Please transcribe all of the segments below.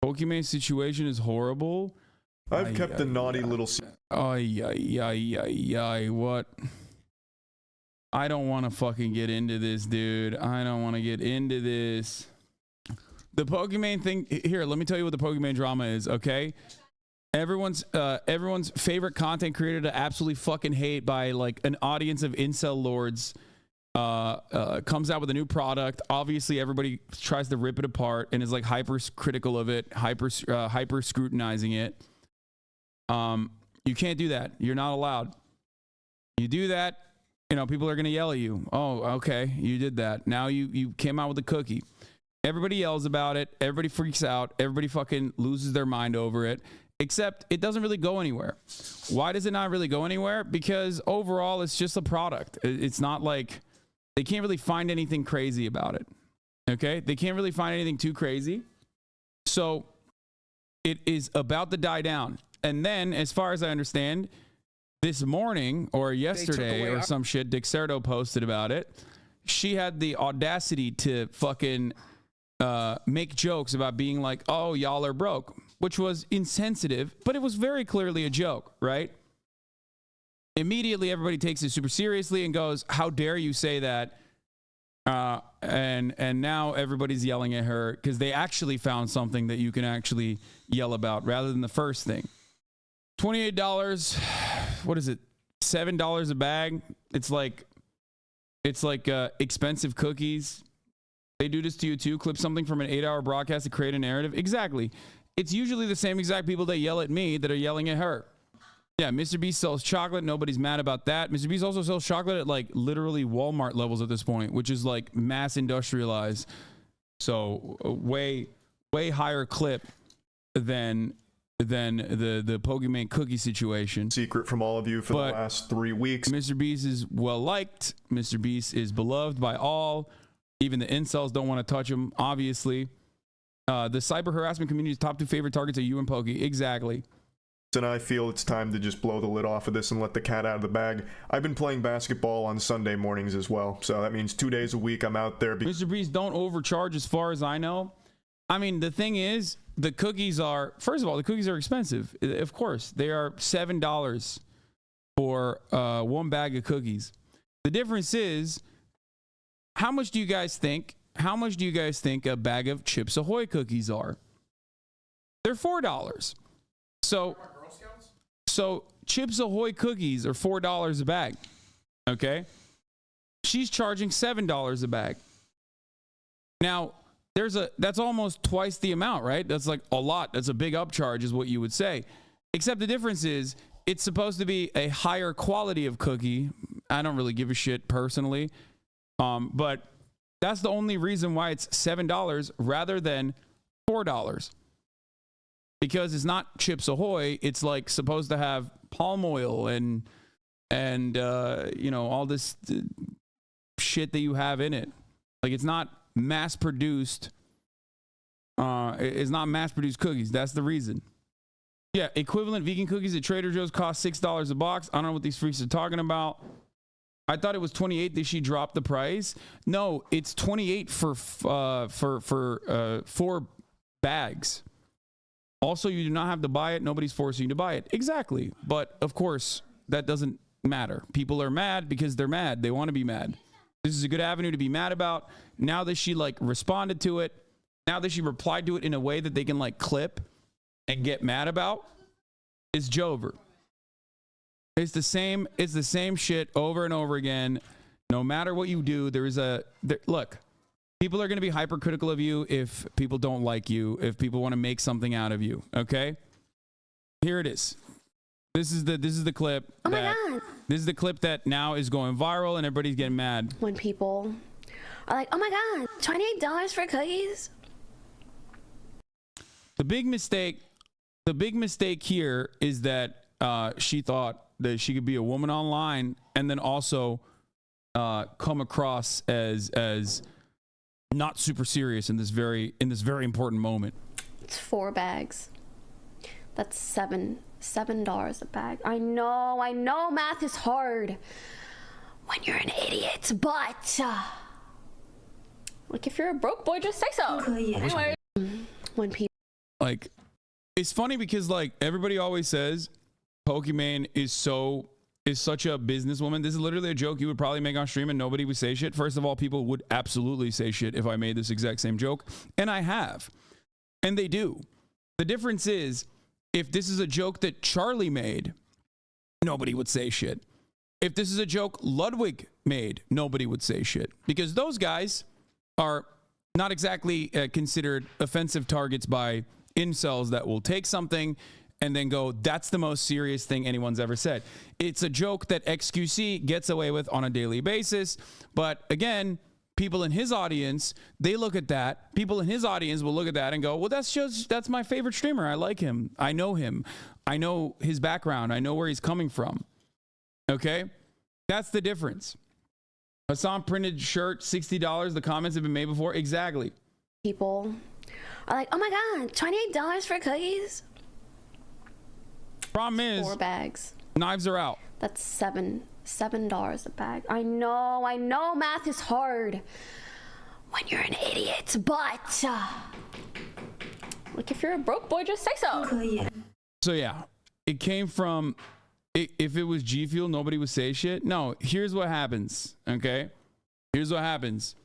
Pokimane situation is horrible. I've kept a naughty little. What? I don't want to fucking get into this, dude. I don't want to get into this. The Pokimane thing here. Let me tell you what the Pokimane drama is. Okay, everyone's favorite content creator to absolutely fucking hate by like an audience of incel lords. Comes out with a new product. Obviously, everybody tries to rip it apart and is like hyper critical of it, hyper scrutinizing it. You can't do that. You're not allowed. You do that, you know, people are gonna yell at you. Oh, okay, you did that. Now you came out with a cookie. Everybody yells about it. Everybody freaks out. Everybody fucking loses their mind over it. Except it doesn't really go anywhere. Why does it not really go anywhere? Because overall, it's just a product. It's not like they can't really find anything crazy about it. Okay, they can't really find anything too crazy. So it is about to die down. And then, as far as I understand, this morning or yesterday or some shit, Dexerto posted about it. She had the audacity to fucking make jokes about being like, oh, y'all are broke, which was insensitive, but it was very clearly a joke, right? Immediately, everybody takes it super seriously and goes, how dare you say that? And now everybody's yelling at her because they actually found something that you can actually yell about rather than the first thing. $28, what is it? $7 a bag. It's like expensive cookies. They do this to you too. Clip something from an 8-hour broadcast to create a narrative. Exactly. It's usually the same exact people that yell at me that are yelling at her. Yeah, Mr. Beast sells chocolate. Nobody's mad about that. Mr. Beast also sells chocolate at like literally Walmart levels at this point, which is like mass industrialized. So way higher clip than the Pokimane cookie situation. Secret from all of you for the last 3 weeks. Mr. Beast is well liked. Mr. Beast is beloved by all. Even the incels don't want to touch him, obviously. The cyber harassment community's top 2 favorite targets are you and Pokey. Exactly. And I feel it's time to just blow the lid off of this and let the cat out of the bag. I've been playing basketball on Sunday mornings as well. So that means 2 days a week I'm out there. Mr. Beast don't overcharge as far as I know. I mean, the thing is, the cookies are, first of all, the cookies are expensive. Of course, they are $7 for 1 bag of cookies. The difference is, how much do you guys think a bag of Chips Ahoy cookies are? They're $4. So Chips Ahoy cookies are $4 a bag. Okay? She's charging $7 a bag. Now, that's almost twice the amount, right? That's like a lot. That's a big upcharge is what you would say. Except the difference is it's supposed to be a higher quality of cookie. I don't really give a shit personally. But that's the only reason why it's $7 rather than $4. Because it's not Chips Ahoy. It's like supposed to have palm oil and you know, all this shit that you have in it. Like it's not mass produced. It's not mass produced cookies. That's the reason. Yeah, equivalent vegan cookies at Trader Joe's cost $6 a box. I don't know what these freaks are talking about. I thought it was 28 that she dropped the price. No, it's 28 for 4 bags. Also, you do not have to buy it. Nobody's forcing you to buy it. Exactly. But of course, that doesn't matter. People are mad because they're mad. They want to be mad. This is a good avenue to be mad about. Now that she like responded to it, now that she replied to it in a way that they can like clip and get mad about, it's Jover. It's the same shit over and over again. No matter what you do, look, people are going to be hypercritical of you if people don't like you, if people want to make something out of you, okay? Here it is. This is the clip. Oh my God. This is the clip that now is going viral and everybody's getting mad. When people are like, oh my God, $28 for cookies? The big mistake here is that she thought that she could be a woman online and then also come across as not super serious in this very important moment. It's 4 bags. That's $7 a bag. I know math is hard when you're an idiot, but like if you're a broke boy, just say so. Anyway, when people Like, it's funny because like everybody always says Pokimane is such a businesswoman. This is literally a joke you would probably make on stream and nobody would say shit. First of all, people would absolutely say shit if I made this exact same joke, and I have, and they do. The difference is, if this is a joke that Charlie made, nobody would say shit. If this is a joke Ludwig made, nobody would say shit, because those guys are not exactly considered offensive targets by incels that will take something and then go, that's the most serious thing anyone's ever said. It's a joke that XQC gets away with on a daily basis. But again, people in his audience, they look at that. People in his audience will look at that and go, well, that's my favorite streamer. I like him. I know him. I know his background. I know where he's coming from. Okay? That's the difference. Hassan printed shirt, $60. The comments have been made before. Exactly. People are like, oh my God, $28 for cookies? Problem is, 4 bags. Knives are out. That's $7 a bag. I know math is hard when you're an idiot, but like if you're a broke boy, just say so. So yeah, it came from, if it was G Fuel, nobody would say shit. No, here's what happens, okay? Here's what happens.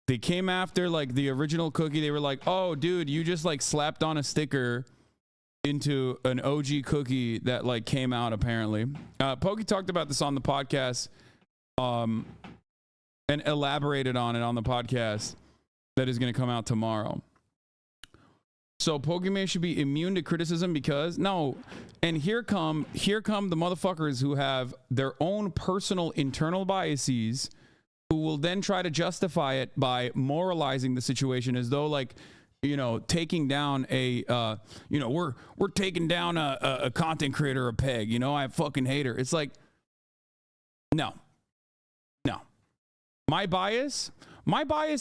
They came after like the original cookie. They were like, oh dude, you just like slapped on a sticker into an OG cookie that like came out apparently. Pokey talked about this on the podcast and elaborated on it on the podcast that is going to come out tomorrow. So Pokimane should be immune to criticism because no, and here come the motherfuckers who have their own personal internal biases, who will then try to justify it by moralizing the situation as though like, you know, taking down a we're taking down a content creator a peg, you know, I fucking hate her. It's like, no. My bias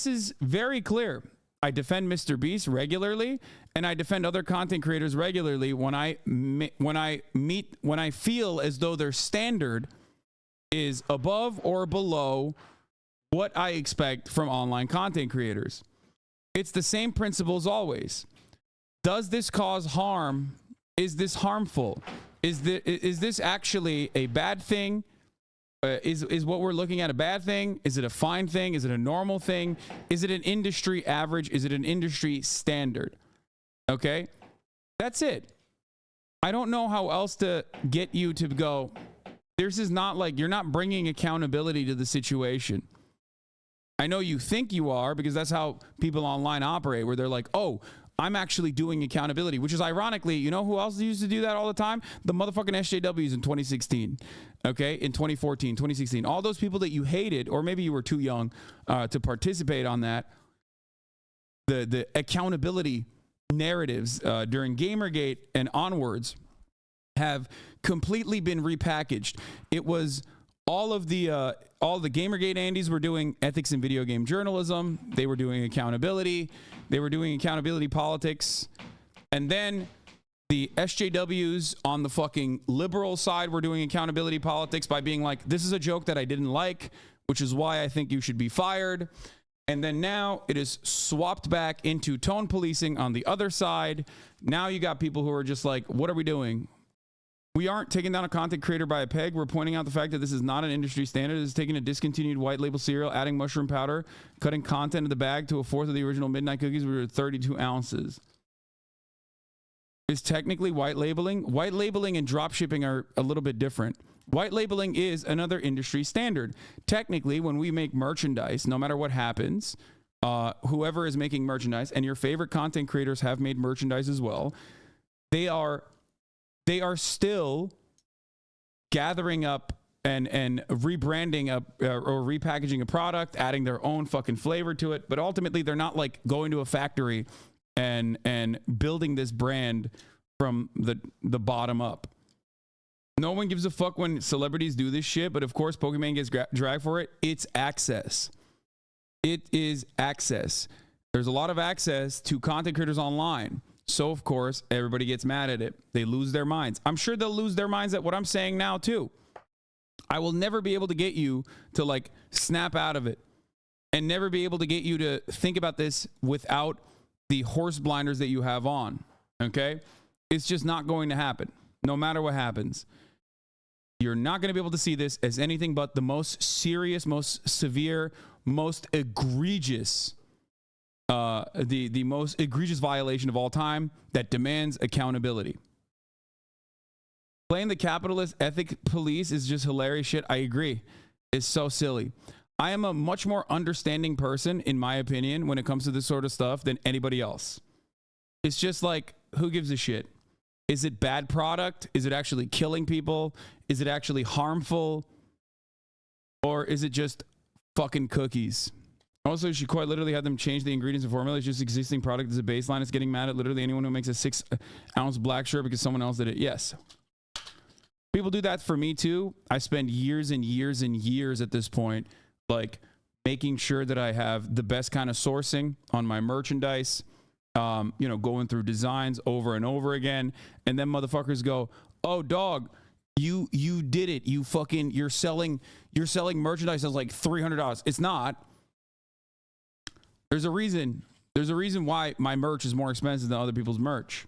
is very clear. I defend Mr. Beast regularly, and I defend other content creators regularly when I feel as though their standard is above or below what I expect from online content creators. It's the same principles always. Does this cause harm? Is this harmful? Is this actually a bad thing? Is what we're looking at a bad thing? Is it a fine thing? Is it a normal thing? Is it an industry average? Is it an industry standard? Okay, that's it. I don't know how else to get you to go. This is not like, you're not bringing accountability to the situation. I know you think you are, because that's how people online operate, where they're like, oh, I'm actually doing accountability, which is ironically, you know who else used to do that all the time? The motherfucking SJWs in 2016, okay? In 2014, 2016. All those people that you hated, or maybe you were too young to participate on that, the accountability narratives during Gamergate and onwards have completely been repackaged. It was all the Gamergate Andes were doing ethics in video game journalism. They were doing accountability. They were doing accountability politics. And then the SJWs on the fucking liberal side were doing accountability politics by being like, this is a joke that I didn't like, which is why I think you should be fired. And then now it is swapped back into tone policing on the other side. Now you got people who are just like, what are we doing? We aren't taking down a content creator by a peg. We're pointing out the fact that this is not an industry standard. This is taking a discontinued white label cereal, adding mushroom powder, cutting content in the bag to a fourth of the original Midnight Cookies, which are 32 ounces. Is technically white labeling. White labeling and drop shipping are a little bit different. White labeling is another industry standard. Technically, when we make merchandise, no matter what happens, whoever is making merchandise, and your favorite content creators have made merchandise as well, they are still gathering up and rebranding or repackaging a product, adding their own fucking flavor to it. But ultimately, they're not like going to a factory and building this brand from the bottom up. No one gives a fuck when celebrities do this shit, but of course Pokimane gets dragged for it. It's access. It is access. There's a lot of access to content creators online. So of course, everybody gets mad at it. They lose their minds. I'm sure they'll lose their minds at what I'm saying now too. I will never be able to get you to like snap out of it, and never be able to get you to think about this without the horse blinders that you have on. Okay? It's just not going to happen. No matter what happens. You're not going to be able to see this as anything but the most serious, most severe, most egregious, the most egregious violation of all time that demands accountability. Playing the capitalist ethic police is just hilarious shit. I agree. It's so silly. I am a much more understanding person, in my opinion, when it comes to this sort of stuff than anybody else. It's just like, who gives a shit? Is it bad product? Is it actually killing people? Is it actually harmful? Or is it just fucking cookies? Also, she quite literally had them change the ingredients and formula. It's just existing product as a baseline. It's getting mad at literally anyone who makes a 6-ounce black shirt because someone else did it. Yes. People do that for me too. I spend years and years and years at this point, like making sure that I have the best kind of sourcing on my merchandise, you know, going through designs over and over again. And then motherfuckers go, oh dog, you did it. You're selling merchandise that's like $300. It's not. There's a reason why my merch is more expensive than other people's merch.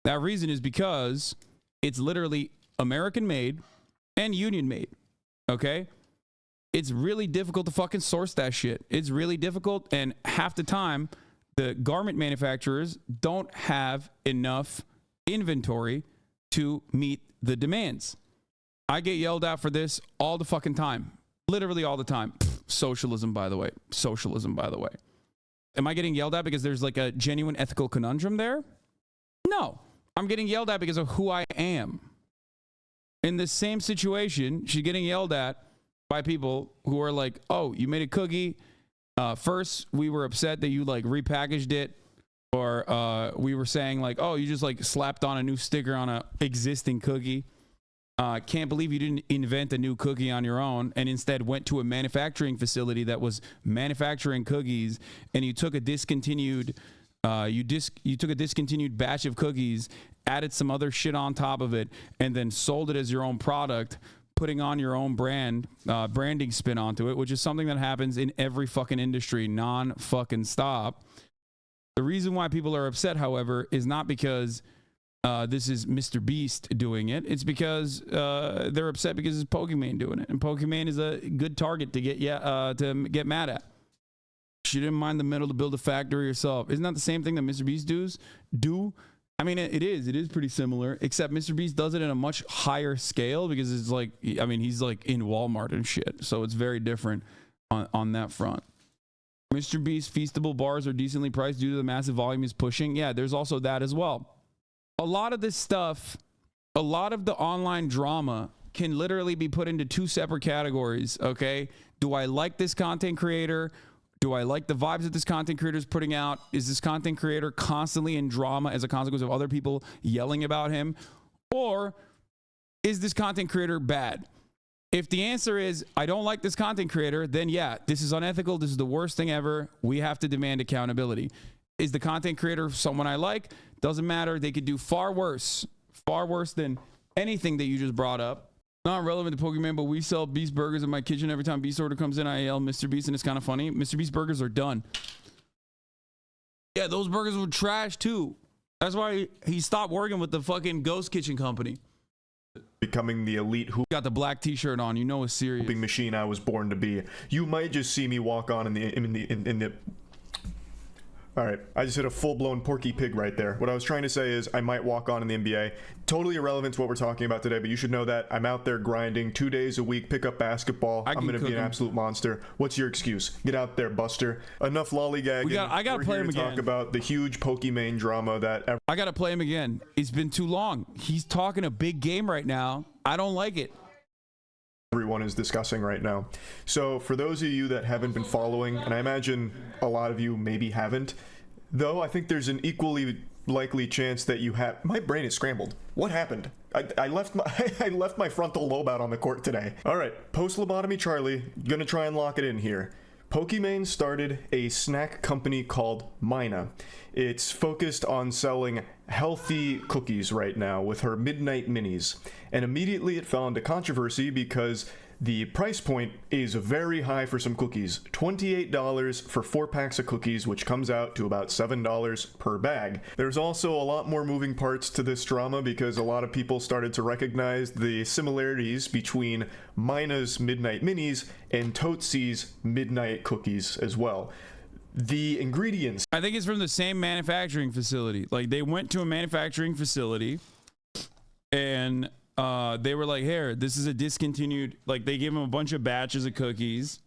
That reason is because it's literally American made and union made. Okay? It's really difficult to fucking source that shit. It's really difficult, and half the time the garment manufacturers don't have enough inventory to meet the demands. I get yelled at for this all the fucking time. Literally all the time. Socialism, by the way. Socialism, by the way. Am I getting yelled at because there's like a genuine ethical conundrum there? No. I'm getting yelled at because of who I am. In the same situation, she's getting yelled at by people who are like, oh, you made a cookie. First, we were upset that you like repackaged it. Or we were saying like, oh, you just like slapped on a new sticker on a existing cookie. Can't believe you didn't invent a new cookie on your own and instead went to a manufacturing facility that was manufacturing cookies, and you took a discontinued you took a discontinued batch of cookies, added some other shit on top of it, and then sold it as your own product, putting on your own branding spin onto it, which is something that happens in every fucking industry, non-fucking stop. The reason why people are upset, however, is not because this is Mr. Beast doing it. It's because they're upset because it's Pokimane doing it, and Pokimane is a good target to get mad at. She didn't mind the metal to build a factory herself. Isn't that the same thing that Mr. Beast do? I mean, it is pretty similar, except Mr. Beast does it in a much higher scale because it's like, I mean, he's like in Walmart and shit, so it's very different on that front. Mr. Beast feastable bars are decently priced due to the massive volume he's pushing. Yeah, there's also that as well. A lot of this stuff, a lot of the online drama can literally be put into two separate categories, okay? Do I like this content creator? Do I like the vibes that this content creator is putting out? Is this content creator constantly in drama as a consequence of other people yelling about him? Or is this content creator bad? If the answer is, I don't like this content creator, then yeah, this is unethical. This is the worst thing ever. We have to demand accountability. Is the content creator someone I like? Doesn't matter. They could do far worse than anything that you just brought up. Not relevant to Pokimane, but we sell Beast burgers in my kitchen. Every time Beast order comes in, I yell Mr. Beast, and it's kind of funny. Mr. Beast burgers are done. Yeah, those burgers were trash too. That's why he stopped working with the fucking Ghost Kitchen company. Becoming the elite got the black t-shirt on, you know it's serious. hooping machine I was born to be. You might just see me walk on in the All right, I just hit a full-blown Porky Pig right there. What I was trying to say is I might walk on in the NBA. Totally irrelevant to what we're talking about today, but you should know that I'm out there grinding 2 days a week, pick up basketball. I'm going to be an absolute monster. What's your excuse? Get out there, Buster. Enough lollygagging. I got to play him again. Talk about the huge Pokimane drama that... I got to play him again. It's been too long. He's talking a big game right now. I don't like it. Everyone is discussing right now. So for those of you that haven't been following, and I imagine a lot of you maybe haven't, though I think there's an equally likely chance that you have... My brain is scrambled. What happened? I left my frontal lobe out on the court today. All right, post-lobotomy Charlie, gonna try and lock it in here. Pokimane started a snack company called Mina. It's focused on selling healthy cookies right now with her Midnight Minis. And immediately it fell into controversy because the price point is very high for some cookies. $28 for 4 packs of cookies, which comes out to about $7 per bag. There's also a lot more moving parts to this drama because a lot of people started to recognize the similarities between Mina's Midnight Minis and Totesi's Midnight Cookies as well. The ingredients, I think it's from the same manufacturing facility. Like, they went to a manufacturing facility and they were like, here, this is a discontinued, like, they gave them a bunch of batches of cookies.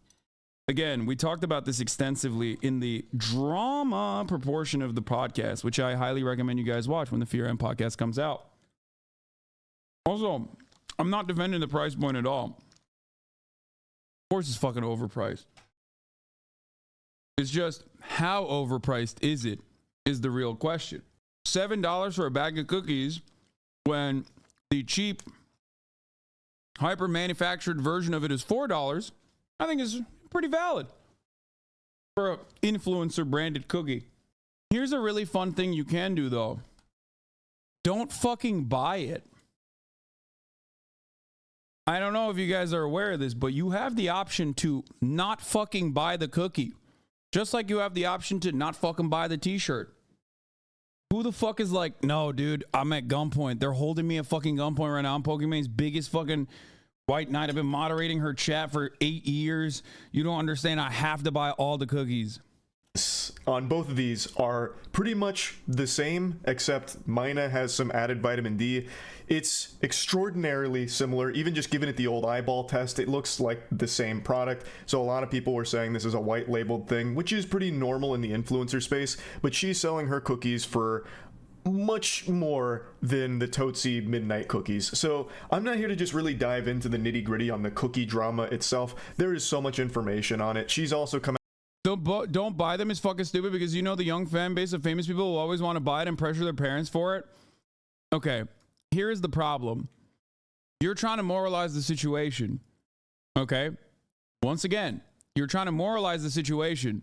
Again, we talked about this extensively in the drama proportion of the podcast, which I highly recommend you guys watch when the Fear M podcast comes out. Also, I'm not defending the price point at all. Of course it's fucking overpriced. It's just, how overpriced is it is the real question. $7 for a bag of cookies when the cheap hyper manufactured version of it is $4, I think is pretty valid for an influencer branded cookie. Here's a really fun thing you can do though. Don't fucking buy it. I don't know if you guys are aware of this, but you have the option to not fucking buy the cookie. Just like you have the option to not fucking buy the t-shirt. Who the fuck is like, no, dude, I'm at gunpoint. They're holding me at fucking gunpoint right now. I'm Pokimane's biggest fucking white knight. I've been moderating her chat for 8 years. You don't understand. I have to buy all the cookies. On both of these are pretty much the same, except Mina has some added vitamin D. It's extraordinarily similar. Even just giving it the old eyeball test, it looks like the same product. So a lot of people were saying this is a white labeled thing, which is pretty normal in the influencer space, but she's selling her cookies for much more than the Totesi Midnight cookies. So I'm not here to just really dive into the nitty gritty on the cookie drama itself. There is so much information on it. She's also come Don't buy them is fucking stupid because you know the young fan base of famous people will always want to buy it and pressure their parents for it. Okay, here's the problem. You're trying to moralize the situation. Okay? Once again, you're trying to moralize the situation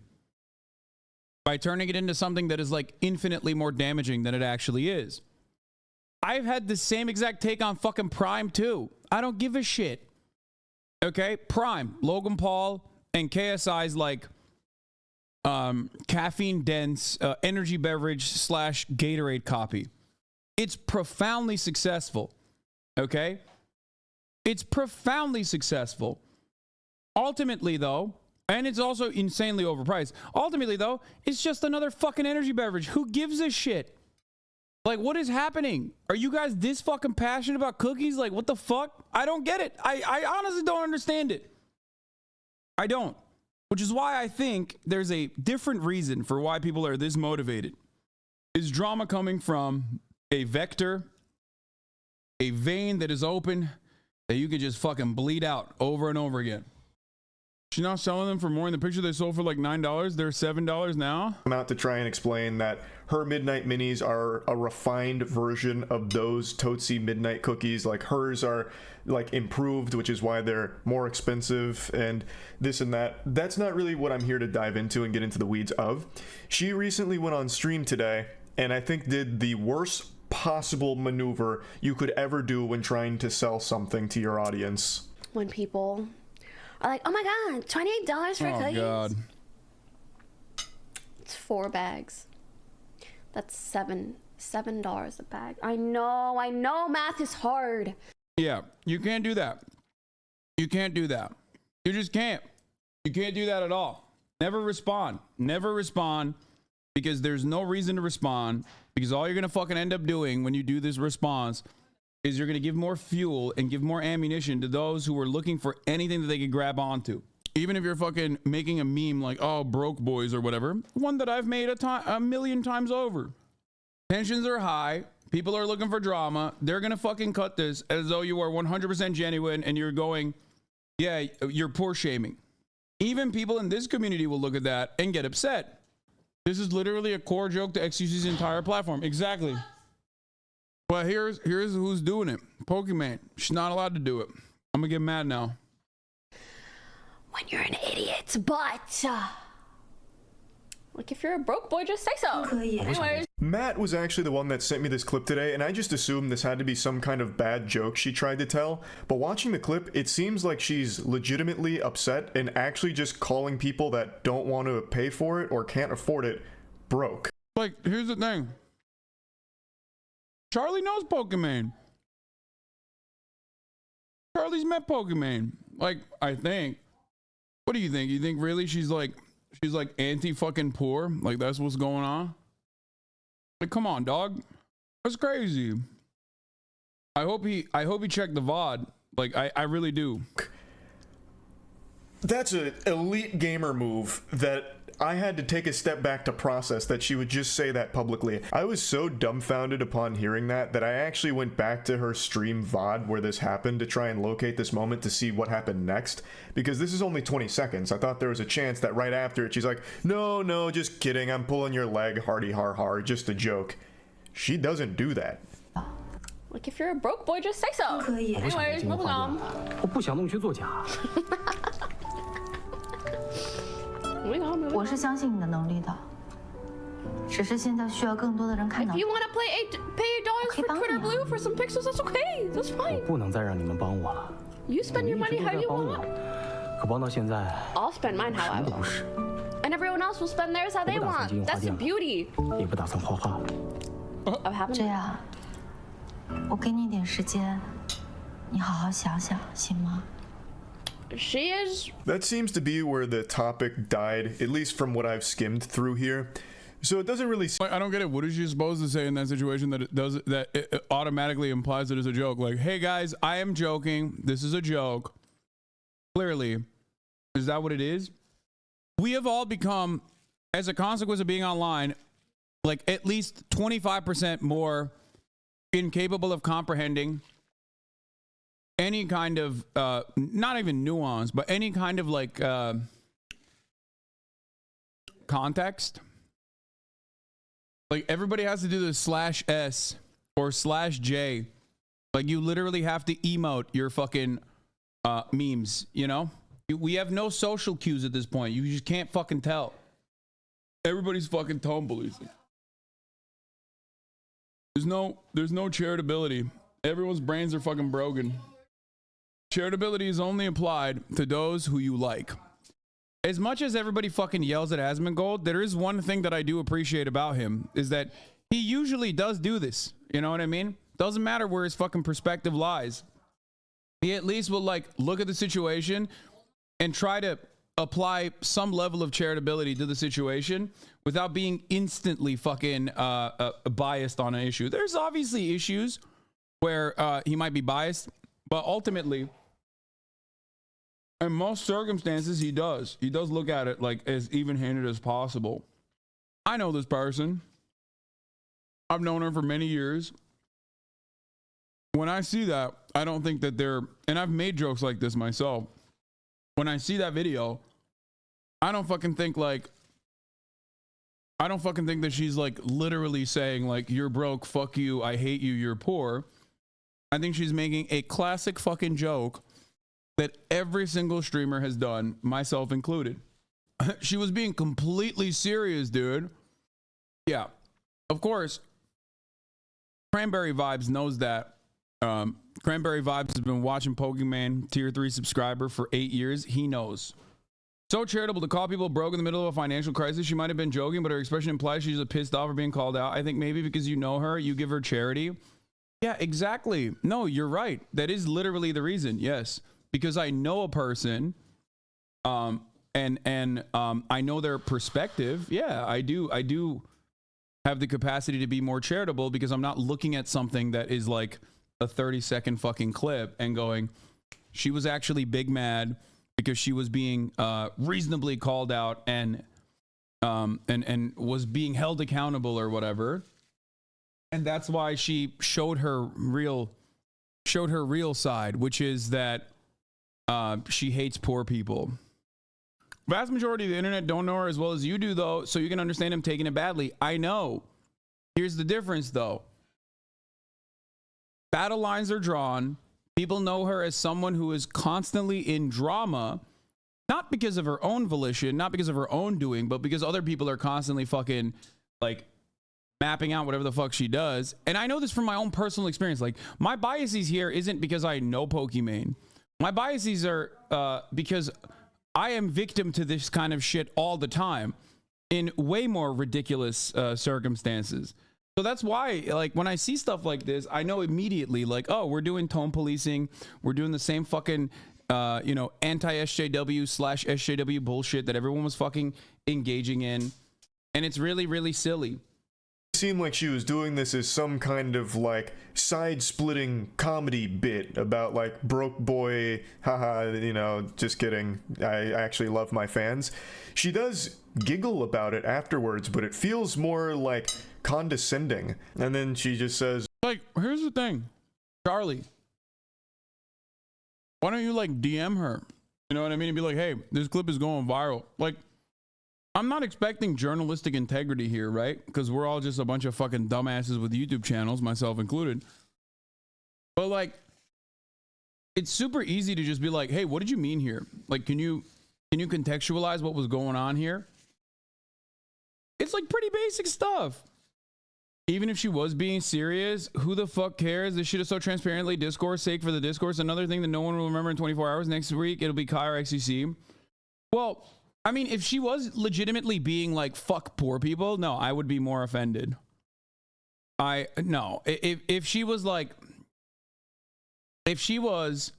by turning it into something that is like infinitely more damaging than it actually is. I've had the same exact take on fucking Prime too. I don't give a shit. Okay? Prime, Logan Paul, and KSI's like caffeine dense energy beverage / Gatorade copy. It's profoundly successful. Okay? It's profoundly successful. Ultimately though, and it's also insanely overpriced. Ultimately though, it's just another fucking energy beverage. Who gives a shit? Like, what is happening? Are you guys this fucking passionate about cookies? Like, what the fuck? I don't get it. I honestly don't understand it. I don't. Which is why I think there's a different reason for why people are this motivated. Is drama coming from a vector, a vein that is open, that you can just fucking bleed out over and over again? She's not selling them for more. In the picture they sold for like $9. They're $7 now. I'm out to try and explain that her Midnight Minis are a refined version of those Totesi Midnight cookies. Like, hers are like improved, which is why they're more expensive and this and that. That's not really what I'm here to dive into and get into the weeds of. She recently went on stream today and I think did the worst possible maneuver you could ever do when trying to sell something to your audience. When people are like, oh my god, $28 for cookies. Oh god. It's 4 bags. That's $7 a bag. I know math is hard. Yeah, you can't do that. You can't do that. You just can't. You can't do that at all. Never respond. Never respond, because there's no reason to respond, because all you're gonna fucking end up doing when you do this response is you're going to give more fuel and give more ammunition to those who are looking for anything that they can grab onto. Even if you're fucking making a meme like, oh, broke boys or whatever, one that I've made a million times over. Tensions are high. People are looking for drama. They're going to fucking cut this as though you are 100% genuine and you're going, yeah, you're poor shaming. Even people in this community will look at that and get upset. This is literally a core joke to XQC's entire platform. Exactly. Well, here's who's doing it. Pokimane. She's not allowed to do it. I'm gonna get mad now. When you're an idiot, but Like, if you're a broke boy, just say so. Anyways. Matt was actually the one that sent me this clip today, and I just assumed this had to be some kind of bad joke she tried to tell. But watching the clip, it seems like she's legitimately upset and actually just calling people that don't want to pay for it or can't afford it broke. Like, here's the thing. Charlie knows Pokimane. Charlie's met Pokimane. Like, I think. What do you think? You think really she's like anti-fucking poor? Like, that's what's going on? Like, come on, dog. That's crazy. I hope he checked the VOD. Like, I really do. That's an elite gamer move that I had to take a step back to process that she would just say that publicly. I was so dumbfounded upon hearing that I actually went back to her stream VOD where this happened to try and locate this moment to see what happened next, because this is only 20 seconds. I thought there was a chance that right after it she's like, no, just kidding, I'm pulling your leg, hardy har har, just a joke. She doesn't do that. Like, if you're a broke boy, just say so. Anyways, moving on. Moving on. If you want to pay $8 for Twitter Blue for some pixels, that's okay. That's fine. You spend your money how you want. I'll spend mine how I want. And everyone else will spend theirs how they want. That's the beauty of having it. She is. That seems to be where the topic died, at least from what I've skimmed through here. So it doesn't really. I don't get it. What is she supposed to say in that situation that it automatically implies it is a joke? Like, hey guys, I am joking. This is a joke. Clearly, is that what it is? We have all become, as a consequence of being online, like at least 25% more incapable of comprehending any kind of not even nuance, but any kind of like context. Like, everybody has to do the /S or /J. Like, you literally have to emote your fucking memes, you know? We have no social cues at this point. You just can't fucking tell. Everybody's fucking tone policing. There's no charitability. Everyone's brains are fucking broken. Charitability is only applied to those who you like. As much as everybody fucking yells at Asmongold, there is one thing that I do appreciate about him, is that he usually does do this. You know what I mean? Doesn't matter where his fucking perspective lies. He at least will like look at the situation and try to apply some level of charitability to the situation without being instantly fucking biased on an issue. There's obviously issues where he might be biased, but ultimately, in most circumstances, he does look at it like as even-handed as possible. I know this person. I've known her for many years. When I see that, I don't think that and I've made jokes like this myself. When I see that video, I don't fucking think that she's like literally saying like, you're broke, fuck you, I hate you, you're poor. I think she's making a classic fucking joke that every single streamer has done, myself included. She was being completely serious, dude. Yeah, of course. Cranberry Vibes knows that. Cranberry Vibes has been watching Pokimane, tier 3 subscriber for 8 years. He knows. So charitable to call people broke in the middle of a financial crisis. She might have been joking, but her expression implies she's just pissed off or being called out. I think maybe because you know her, you give her charity. Yeah, exactly. No, you're right. That is literally the reason. Yes, because I know a person, and I know their perspective. Yeah, I do have the capacity to be more charitable because I'm not looking at something that is like a 30-second fucking clip and going, she was actually big mad because she was being reasonably called out and was being held accountable or whatever. And that's why she showed her real side, which is that she hates poor people. Vast majority of the internet don't know her as well as you do, though, so you can understand him taking it badly. I know. Here's the difference, though. Battle lines are drawn. People know her as someone who is constantly in drama, not because of her own volition, not because of her own doing, but because other people are constantly fucking like mapping out whatever the fuck she does. And I know this from my own personal experience. Like, my biases here isn't because I know Pokimane. My biases are because I am victim to this kind of shit all the time in way more ridiculous circumstances. So that's why, like, when I see stuff like this, I know immediately, like, oh, we're doing tone policing. We're doing the same fucking, you know, anti-SJW/SJW bullshit that everyone was fucking engaging in. And it's really, really silly. It seemed like she was doing this as some kind of like side-splitting comedy bit about like broke boy, haha, you know, just kidding. I actually love my fans. She does giggle about it afterwards, but it feels more like condescending. And then she just says, like, here's the thing, Charlie, why don't you like DM her? You know what I mean? And be like, hey, this clip is going viral. Like, I'm not expecting journalistic integrity here, right? Because we're all just a bunch of fucking dumbasses with YouTube channels, myself included. But like, it's super easy to just be like, hey, what did you mean here? Like, can you contextualize what was going on here? It's like pretty basic stuff. Even if she was being serious, who the fuck cares? This shit is so transparently discourse sake for the discourse. Another thing that no one will remember in 24 hours. Next week, it'll be Kai or XCC. Well, I mean, if she was legitimately being like, fuck poor people, no, I would be more offended. No, if she was like, if she was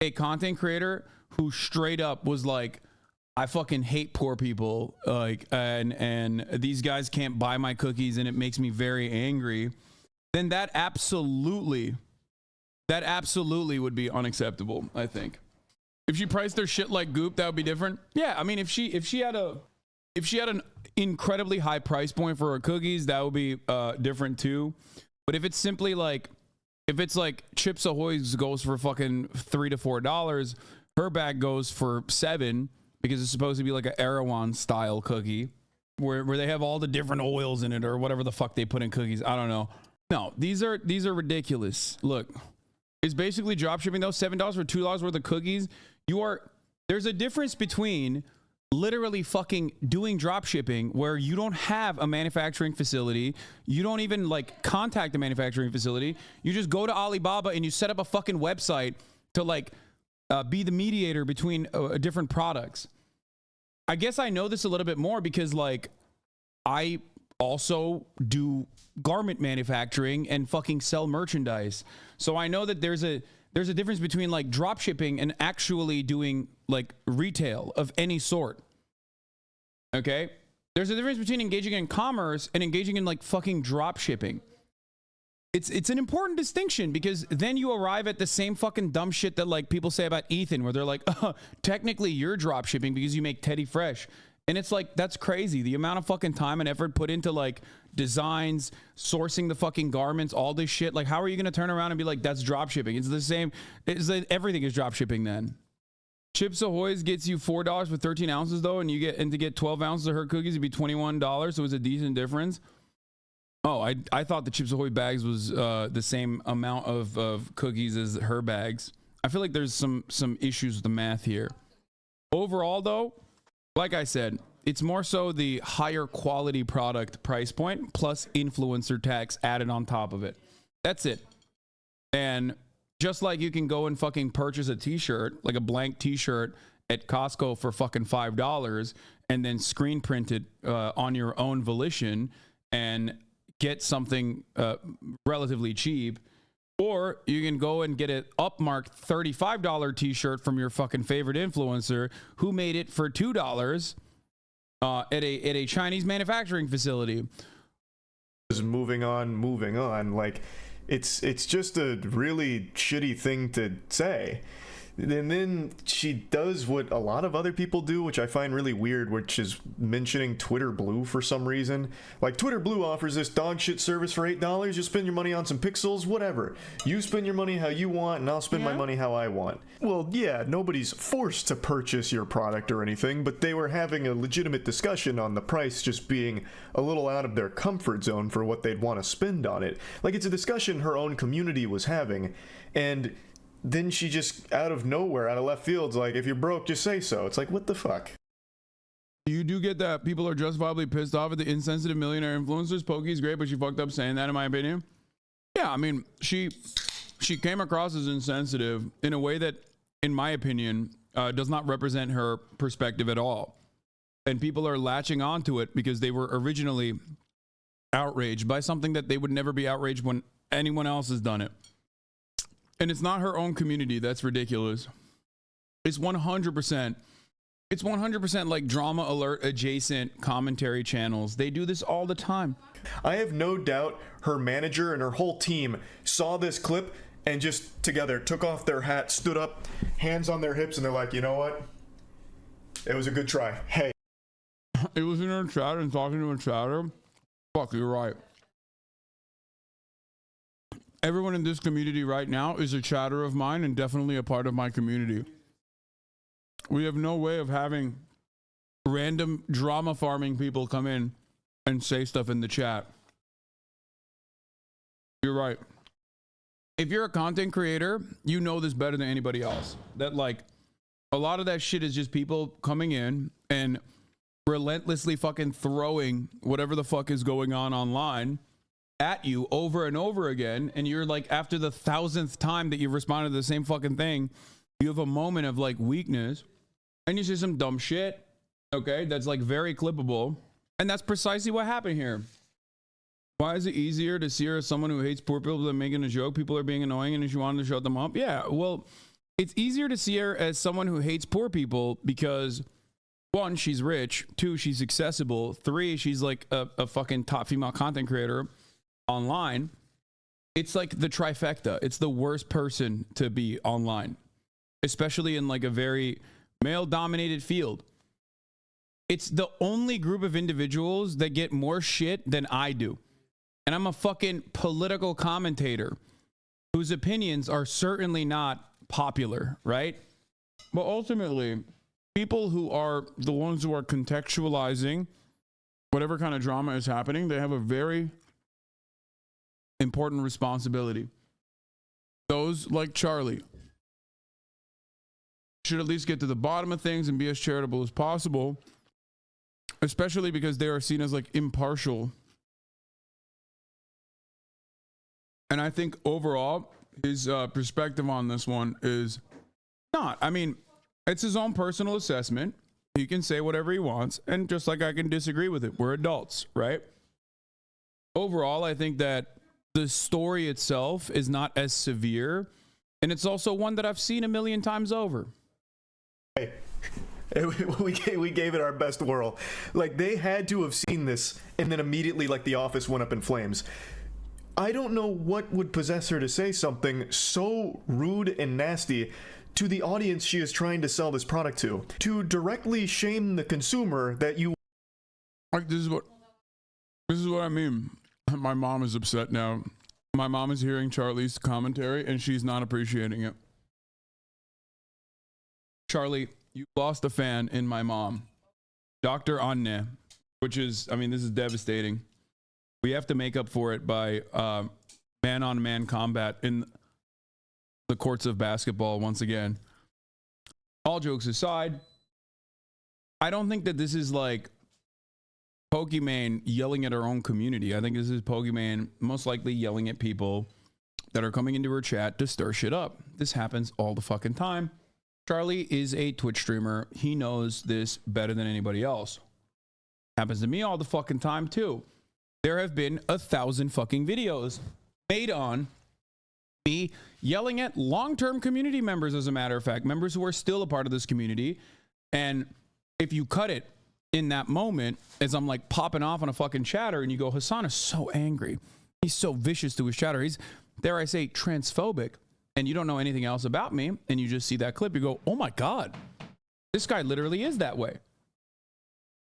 a content creator who straight up was like, I fucking hate poor people, like, and these guys can't buy my cookies and it makes me very angry, then that absolutely would be unacceptable, I think. If she priced their shit like Goop, that would be different. Yeah, I mean, if she had an incredibly high price point for her cookies, that would be different too. But if it's simply like, if it's like Chips Ahoy's goes for fucking $3 to $4, her bag goes for $7 because it's supposed to be like an Erewhon style cookie where they have all the different oils in it or whatever the fuck they put in cookies. I don't know. No, these are ridiculous. Look, it's basically drop shipping though. $7 for $2 worth of cookies. There's a difference between literally fucking doing drop shipping where you don't have a manufacturing facility. You don't even like contact the manufacturing facility. You just go to Alibaba and you set up a fucking website to like be the mediator between different products. I guess I know this a little bit more because like I also do garment manufacturing and fucking sell merchandise. So I know that there's a difference between like drop shipping and actually doing like retail of any sort. Okay? There's a difference between engaging in commerce and engaging in like fucking drop shipping. It's an important distinction because then you arrive at the same fucking dumb shit that like people say about Ethan where they're like, technically you're drop shipping because you make Teddy Fresh. And it's like, that's crazy. The amount of fucking time and effort put into like designs, sourcing the fucking garments, all this shit. Like, how are you going to turn around and be like, that's drop shipping? It's the same. It's like everything is drop shipping then. Chips Ahoy's gets you $4 for 13 ounces though. And to get 12 ounces of her cookies, it'd be $21. So it's a decent difference. Oh, I thought the Chips Ahoy bags was the same amount of cookies as her bags. I feel like there's some issues with the math here. Overall though, like I said, it's more so the higher quality product price point plus influencer tax added on top of it. That's it. And just like you can go and fucking purchase a t-shirt, like a blank t-shirt at Costco for fucking $5 and then screen print it on your own volition and get something relatively cheap. Or you can go and get an upmarked $35 t-shirt from your fucking favorite influencer who made it for $2 at a Chinese manufacturing facility. Moving on. Like, it's just a really shitty thing to say. And then she does what a lot of other people do, which I find really weird, which is mentioning Twitter Blue for some reason. Like, Twitter Blue offers this dog shit service for $8. You spend your money on some pixels, whatever. You spend your money how you want, and I'll spend my money how I want. Well, yeah, nobody's forced to purchase your product or anything, but they were having a legitimate discussion on the price just being a little out of their comfort zone for what they'd want to spend on it. Like, it's a discussion her own community was having, and then she just out of nowhere, out of left field's like, if you're broke, just say so. It's like, what the fuck? You do get that people are justifiably pissed off at the insensitive millionaire influencers. Pokey's great, but she fucked up saying that, in my opinion. Yeah, I mean, she came across as insensitive in a way that, in my opinion, does not represent her perspective at all. And people are latching onto it because they were originally outraged by something that they would never be outraged when anyone else has done it. And it's not her own community. That's ridiculous. It's 100%. It's 100% like drama alert adjacent commentary channels. They do this all the time. I have no doubt her manager and her whole team saw this clip and just together took off their hat, stood up, hands on their hips, and they're like, you know what? It was a good try. Hey. It was in her chat and talking to a chatter. Fuck, you're right. Everyone in this community right now is a chatter of mine and definitely a part of my community. We have no way of having random drama farming people come in and say stuff in the chat. You're right. If you're a content creator, you know this better than anybody else. That like a lot of that shit is just people coming in and relentlessly fucking throwing whatever the fuck is going on online at you over and over again. And you're like, after the 1,000th time that you've responded to the same fucking thing, you have a moment of like weakness and you say some dumb shit. Okay. That's like very clippable. And that's precisely what happened here. Why is it easier to see her as someone who hates poor people than making a joke? People are being annoying and she wanted to shut them up. Yeah. Well, it's easier to see her as someone who hates poor people because 1, she's rich. 2, she's accessible. 3, she's like a fucking top female content creator online. It's like the trifecta. It's the worst person to be online, especially in like a very male dominated field. It's the only group of individuals that get more shit than I do. And I'm a fucking political commentator whose opinions are certainly not popular, right? But ultimately, people who are the ones who are contextualizing whatever kind of drama is happening, they have a very important responsibility. Those like Charlie should at least get to the bottom of things and be as charitable as possible, especially because they are seen as like impartial. And I think overall, his perspective on this one is not, I mean, it's his own personal assessment. He can say whatever he wants. And just like I can disagree with it, we're adults, right? Overall, I think that the story itself is not as severe. And it's also one that I've seen a million times over. Hey, we gave it our best whirl. Like, they had to have seen this and then immediately, like, the office went up in flames. I don't know what would possess her to say something so rude and nasty to the audience she is trying to sell this product to directly shame the consumer that you. Like, this is what I mean. My mom is upset now. My mom is hearing Charlie's commentary and she's not appreciating it. Charlie, you lost a fan in my mom, Dr. Anne, which is, I mean, this is devastating. We have to make up for it by man-on-man combat in the courts of basketball once again. All jokes aside, I don't think that this is like Pokimane yelling at her own community. I think this is Pokimane most likely yelling at people that are coming into her chat to stir shit up. This happens all the fucking time. Charlie is a Twitch streamer. He knows this better than anybody else. Happens to me all the fucking time too. There have been 1,000 fucking videos made on me yelling at long-term community members, as a matter of fact, members who are still a part of this community. And if you cut it in that moment, as I'm like popping off on a fucking chatter and you go, Hassan is so angry. He's so vicious to his chatter. He's, dare I say, transphobic. And you don't know anything else about me. And you just see that clip. You go, oh my God, this guy literally is that way.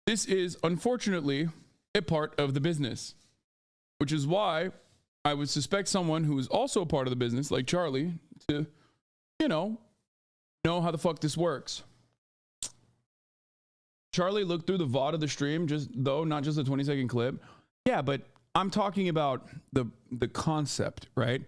This is unfortunately a part of the business, which is why I would suspect someone who is also a part of the business, like Charlie, to, you know how the fuck this works. Charlie looked through the VOD of the stream, not just the 20-second clip. Yeah, but I'm talking about the concept, right?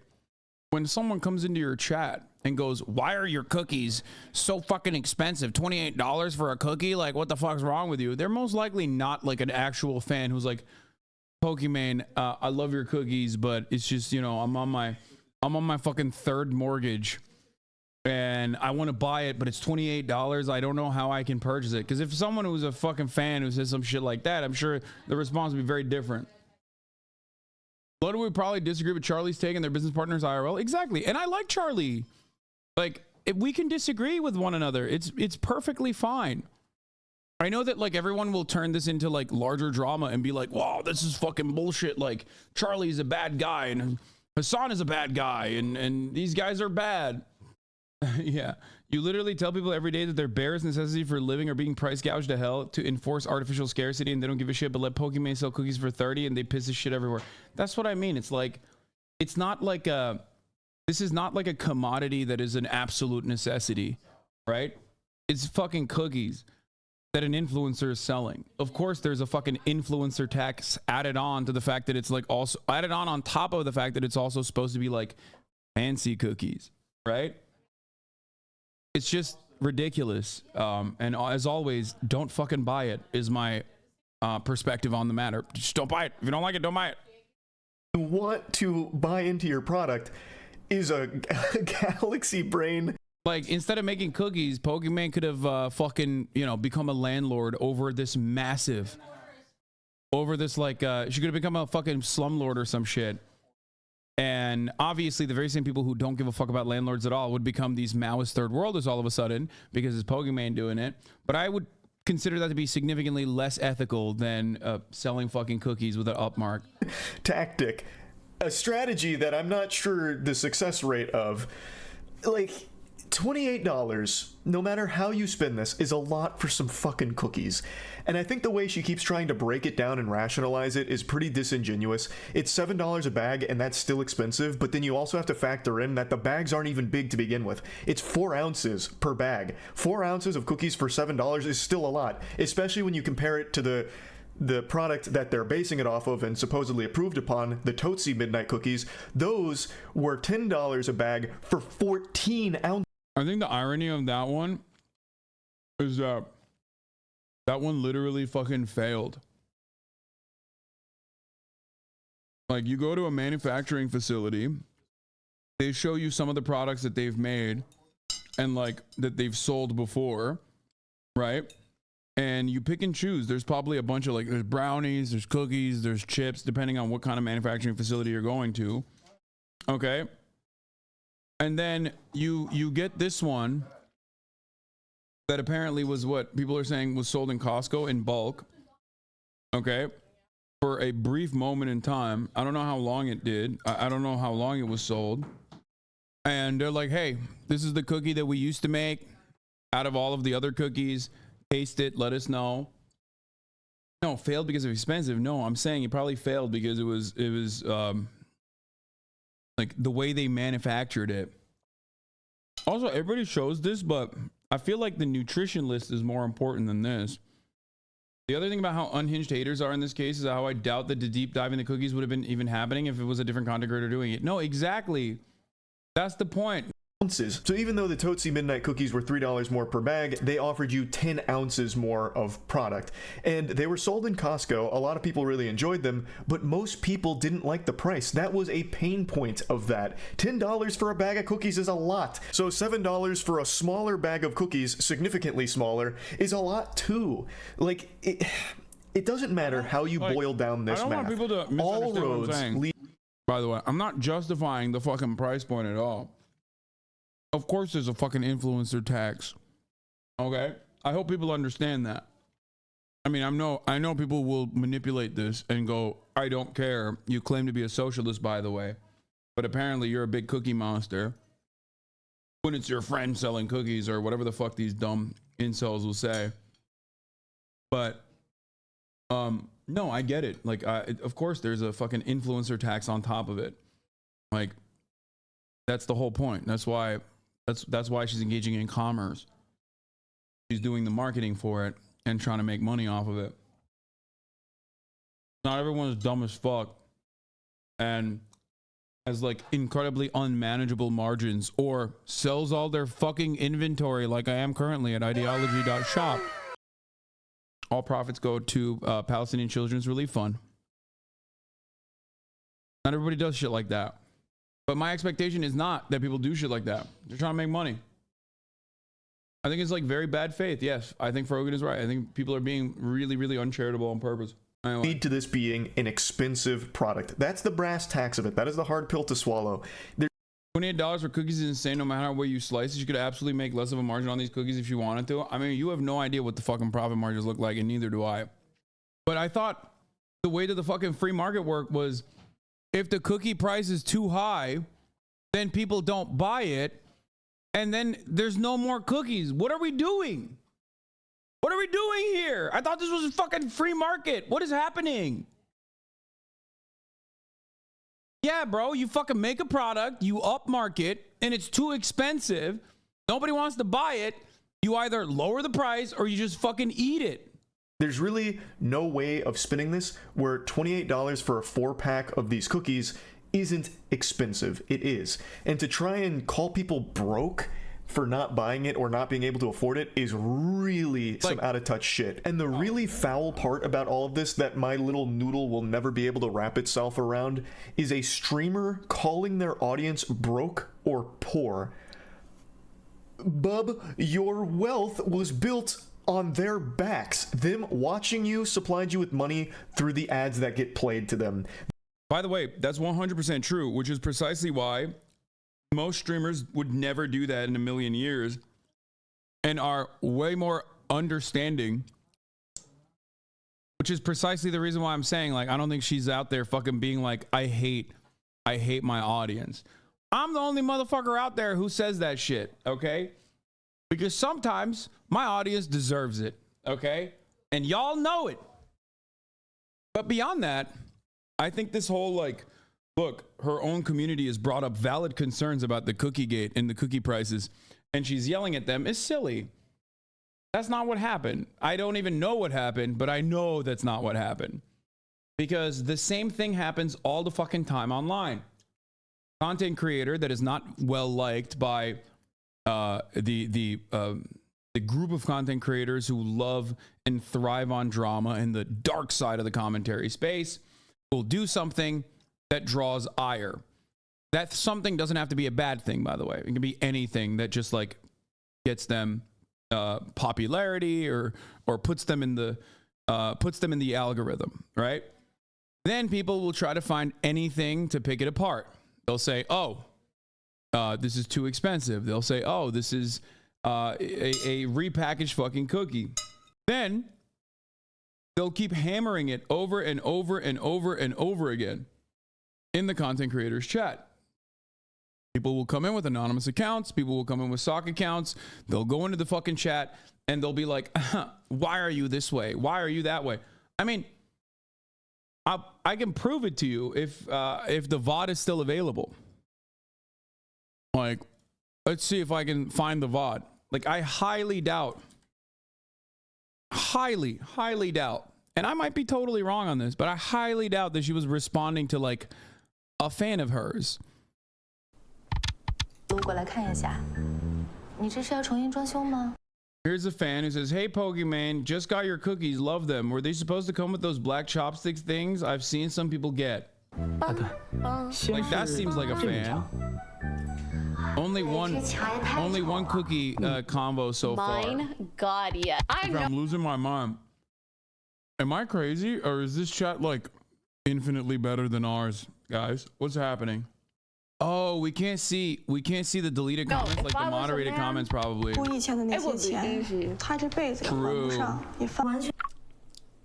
When someone comes into your chat and goes, why are your cookies so fucking expensive? $28 for a cookie? Like, what the fuck's wrong with you? They're most likely not like an actual fan who's like, Pokimane, I love your cookies, but it's just, you know, I'm on my fucking third mortgage and I want to buy it, but it's $28. I don't know how I can purchase it. Because if someone who's a fucking fan who says some shit like that, I'm sure the response would be very different. Blood would probably disagree with Charlie's take and their business partners IRL. Exactly. And I like Charlie. Like, if we can disagree with one another. It's perfectly fine. I know that like everyone will turn this into like larger drama and be like, wow, this is fucking bullshit. Like Charlie's a bad guy and Hassan is a bad guy and these guys are bad. Yeah. You literally tell people every day that their barest necessity for living are being price gouged to hell to enforce artificial scarcity, and they don't give a shit, but let Pokimane sell cookies for 30 and they piss this shit everywhere. That's what I mean. It's like, it's not like this is not like a commodity that is an absolute necessity, right? It's fucking cookies that an influencer is selling. Of course, there's a fucking influencer tax added on to the fact that it's like also added on top of the fact that it's also supposed to be like fancy cookies, right? It's just ridiculous. And as always, don't fucking buy it is my perspective on the matter. Just don't buy it. If you don't like it, don't buy it. Want to buy into your product is a galaxy brain. Like, instead of making cookies, Pokimane could have fucking, you know, become a landlord over this massive, over this like, she could have become a fucking slumlord or some shit. And obviously the very same people who don't give a fuck about landlords at all would become these Maoist third worlders all of a sudden because it's Pokimane doing it. But I would consider that to be significantly less ethical than selling fucking cookies with an upmark. Tactic. A strategy that I'm not sure the success rate of. Like, $28, no matter how you spend this, is a lot for some fucking cookies. And I think the way she keeps trying to break it down and rationalize it is pretty disingenuous. It's $7 a bag, and that's still expensive, but then you also have to factor in that the bags aren't even big to begin with. It's 4 ounces per bag. 4 ounces of cookies for $7 is still a lot, especially when you compare it to the product that they're basing it off of and supposedly approved upon, the Totsi Midnight Cookies. Those were $10 a bag for 14 ounces. I think the irony of that one is that one literally fucking failed. Like, you go to a manufacturing facility, they show you some of the products that they've made and like that they've sold before, right? And you pick and choose. There's probably a bunch of like, there's brownies, there's cookies, there's chips, depending on what kind of manufacturing facility you're going to. Okay. And then you get this one that apparently was what people are saying was sold in Costco in bulk. Okay. For a brief moment in time. I don't know how long it did. I don't know how long it was sold. And they're like, hey, this is the cookie that we used to make out of all of the other cookies. Taste it. Let us know. No, failed because of expensive. No, I'm saying it probably failed because it was like the way they manufactured it. Also, everybody shows this, but I feel like the nutrition list is more important than this. The other thing about how unhinged haters are in this case is how I doubt that the deep dive in the cookies would have been even happening if it was a different content creator doing it. No, exactly. That's the point. So even though the Totsi Midnight Cookies were $3 more per bag, they offered you 10 ounces more of product. And they were sold in Costco. A lot of people really enjoyed them, but most people didn't like the price. That was a pain point of that. $10 for a bag of cookies is a lot. So $7 for a smaller bag of cookies, significantly smaller, is a lot too. Like, it doesn't matter how you boil down this math. I don't want people to misunderstand what I'm saying. By the way, I'm not justifying the fucking price point at all. Of course there's a fucking influencer tax. Okay? I hope people understand that. I mean, I know people will manipulate this and go, I don't care. You claim to be a socialist, by the way. But apparently you're a big cookie monster. When it's your friend selling cookies or whatever the fuck these dumb incels will say. But, no, I get it. Like, of course there's a fucking influencer tax on top of it. Like, that's the whole point. That's why she's engaging in commerce. She's doing the marketing for it and trying to make money off of it. Not everyone is dumb as fuck. And has like incredibly unmanageable margins or sells all their fucking inventory like I am currently at ideology.shop. All profits go to Palestinian Children's Relief Fund. Not everybody does shit like that. But my expectation is not that people do shit like that. They're trying to make money. I think it's like very bad faith. Yes, I think Frogan is right. I think people are being really, really uncharitable on purpose. Anyway. Lead to this being an expensive product. That's the brass tacks of it. That is the hard pill to swallow. $28 for cookies is insane. No matter how way you slice it, you could absolutely make less of a margin on these cookies if you wanted to. I mean, you have no idea what the fucking profit margins look like, and neither do I. But I thought the way that the fucking free market worked was if the cookie price is too high, then people don't buy it, and then there's no more cookies. What are we doing? What are we doing here? I thought this was a fucking free market. What is happening? Yeah, bro, you fucking make a product, you upmarket, and it's too expensive. Nobody wants to buy it. You either lower the price or you just fucking eat it. There's really no way of spinning this where $28 for a 4-pack of these cookies isn't expensive. It is. And to try and call people broke for not buying it or not being able to afford it is really some out of touch shit. And the really foul part about all of this that my little noodle will never be able to wrap itself around is a streamer calling their audience broke or poor. Bub, your wealth was built on their backs. Them watching you supplied you with money through the ads that get played to them. By the way, that's 100% true, which is precisely why most streamers would never do that in a million years and are way more understanding, which is precisely the reason why I'm saying, like, I don't think she's out there fucking being like, I hate my audience. I'm the only motherfucker out there who says that shit, okay? Because sometimes my audience deserves it, okay? And y'all know it. But beyond that, I think this whole, like, look, her own community has brought up valid concerns about the cookie gate and the cookie prices, and she's yelling at them is silly. That's not what happened. I don't even know what happened, but I know that's not what happened. Because the same thing happens all the fucking time online. Content creator that is not well liked by the group of content creators who love and thrive on drama in the dark side of the commentary space will do something that draws ire. That something doesn't have to be a bad thing, by the way. It can be anything that just like gets them popularity or puts them in the algorithm, right? Then people will try to find anything to pick it apart. They'll say, oh, this is too expensive. They'll say, oh, this is a repackaged fucking cookie. Then they'll keep hammering it over and over and over and over again in the content creators chat. People will come in with anonymous accounts. People will come in with sock accounts. They'll go into the fucking chat and they'll be like, why are you this way? Why are you that way? I mean, I can prove it to you if the VOD is still available. Like, let's see if I can find the VOD. Like, I highly doubt, highly doubt, and I might be totally wrong on this, but I highly doubt that she was responding to like a fan of hers. Here's a fan who says, hey Pokimane, just got your cookies, love them. Were they supposed to come with those black chopsticks things I've seen some people get? Like, that seems like a fan. Only one cookie combo so far. Mine, God, yeah. I'm losing my mind. Am I crazy, or is this chat like infinitely better than ours, guys? What's happening? Oh, we can't see the deleted comments, like the moderated comments probably. True.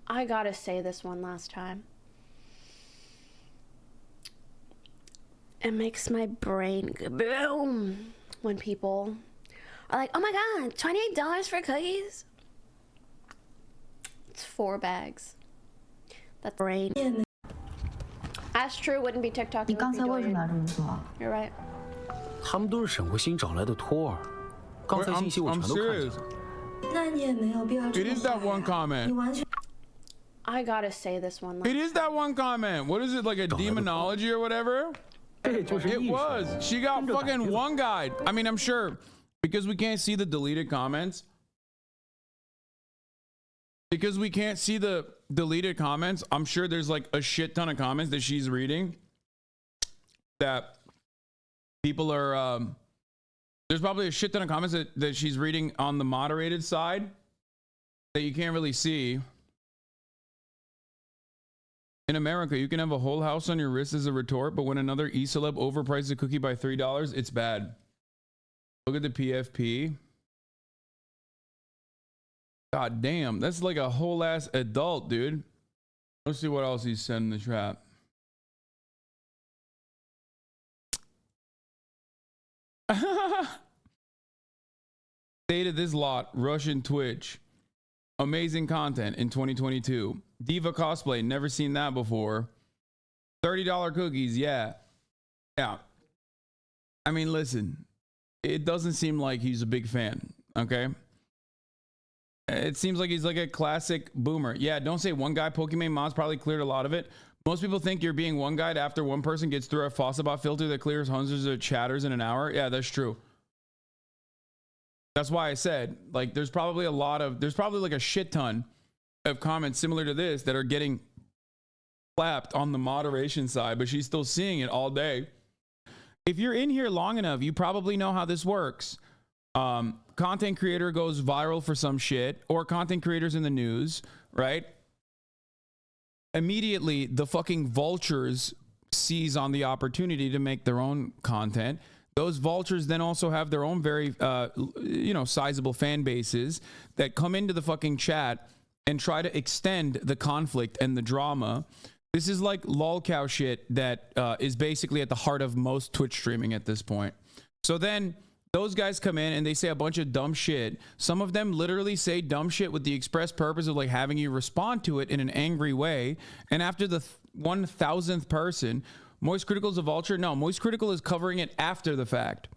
I gotta say this one last time. It makes my brain go boom when people are like, oh my God, $28 for cookies? It's 4 bags. That's brain. That's true, wouldn't be TikTok. You're right. I'm serious. It is that one comment. I gotta say this one. It is that one comment. What is it, like a demonology or whatever? It was. She got fucking one guy. I mean, I'm sure because we can't see the deleted comments. Because we can't see the deleted comments, I'm sure there's like a shit ton of comments that she's reading that people are there's probably a shit ton of comments that she's reading on the moderated side that you can't really see. In America, you can have a whole house on your wrist as a retort, but when another e-celeb overprices a cookie by $3, it's bad. Look at the PFP. God damn, that's like a whole ass adult, dude. Let's see what else he's said in the trap. Stated this lot, Russian Twitch. Amazing content in 2022. Diva cosplay, never seen that before. $30 cookies, yeah. Yeah. I mean, listen, it doesn't seem like he's a big fan, okay? It seems like he's like a classic boomer. Yeah, don't say one guy. Pokimane mods probably cleared a lot of it. Most people think you're being one guy after one person gets through a Fawcett filter that clears hundreds of chatters in an hour. Yeah, that's true. That's why I said, like, there's probably like a shit ton of comments similar to this that are getting slapped on the moderation side, but she's still seeing it all day. If you're in here long enough, you probably know how this works. Content creator goes viral for some shit, or content creators in the news, right? Immediately, the fucking vultures seize on the opportunity to make their own content. Those vultures then also have their own very, sizable fan bases that come into the fucking chat and try to extend the conflict and the drama. This is like lolcow shit that is basically at the heart of most Twitch streaming at this point. So then those guys come in and they say a bunch of dumb shit. Some of them literally say dumb shit with the express purpose of like having you respond to it in an angry way. And after the 1000th person, MoistCr1TiKal is a vulture? No, MoistCr1TiKal is covering it after the fact.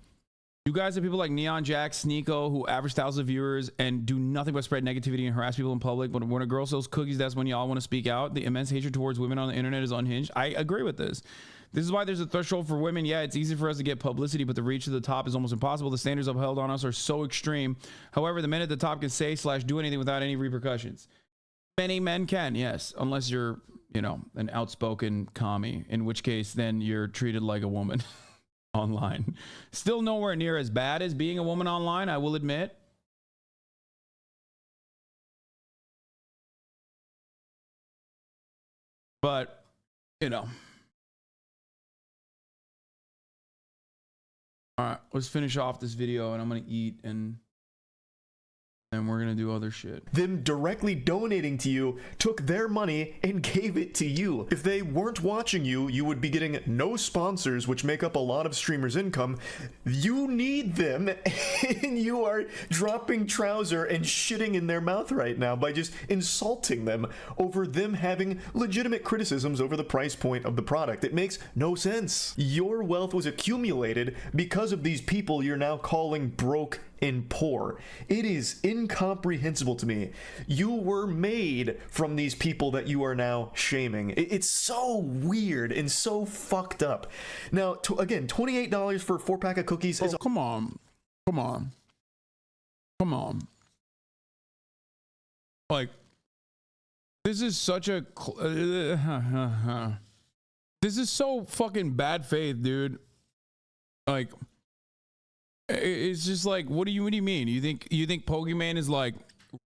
You guys are people like Neon Jack, Sneeko, who average thousands of viewers and do nothing but spread negativity and harass people in public. But when a girl sells cookies, that's when y'all want to speak out. The immense hatred towards women on the internet is unhinged. I agree with this. This is why there's a threshold for women. Yeah, it's easy for us to get publicity, but the reach to the top is almost impossible. The standards upheld on us are so extreme. However, the men at the top can say / do anything without any repercussions. Many men can, yes, unless you're, an outspoken commie, in which case then you're treated like a woman online. Still nowhere near as bad as being a woman online, I will admit. But, all right, let's finish off this video and I'm going to eat and we're going to do other shit. Them directly donating to you took their money and gave it to you. If they weren't watching you, you would be getting no sponsors, which make up a lot of streamers' income. You need them, and you are dropping trouser and shitting in their mouth right now by just insulting them over them having legitimate criticisms over the price point of the product. It makes no sense. Your wealth was accumulated because of these people you're now calling broke and poor. It is incomprehensible to me. You were made from these people that you are now shaming. It's so weird and so fucked up. Now, again, $28 for a 4-pack of cookies is... come on. Like, this is such a... this is so fucking bad faith, dude. Like... It's just like, what do you mean? You think Pokimane is like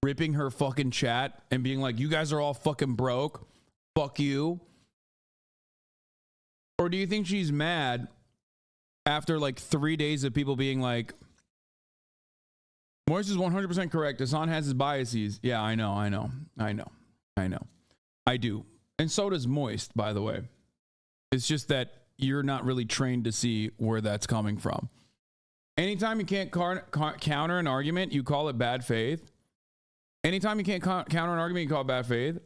ripping her fucking chat and being like, you guys are all fucking broke, fuck you? Or do you think she's mad after like 3 days of people being like, Moist is 100% correct, Hasan has his biases? Yeah, I know. I do. And so does Moist, by the way. It's just that you're not really trained to see where that's coming from. Anytime you can't counter an argument, you call it bad faith. Anytime you can't counter an argument, you call it bad faith.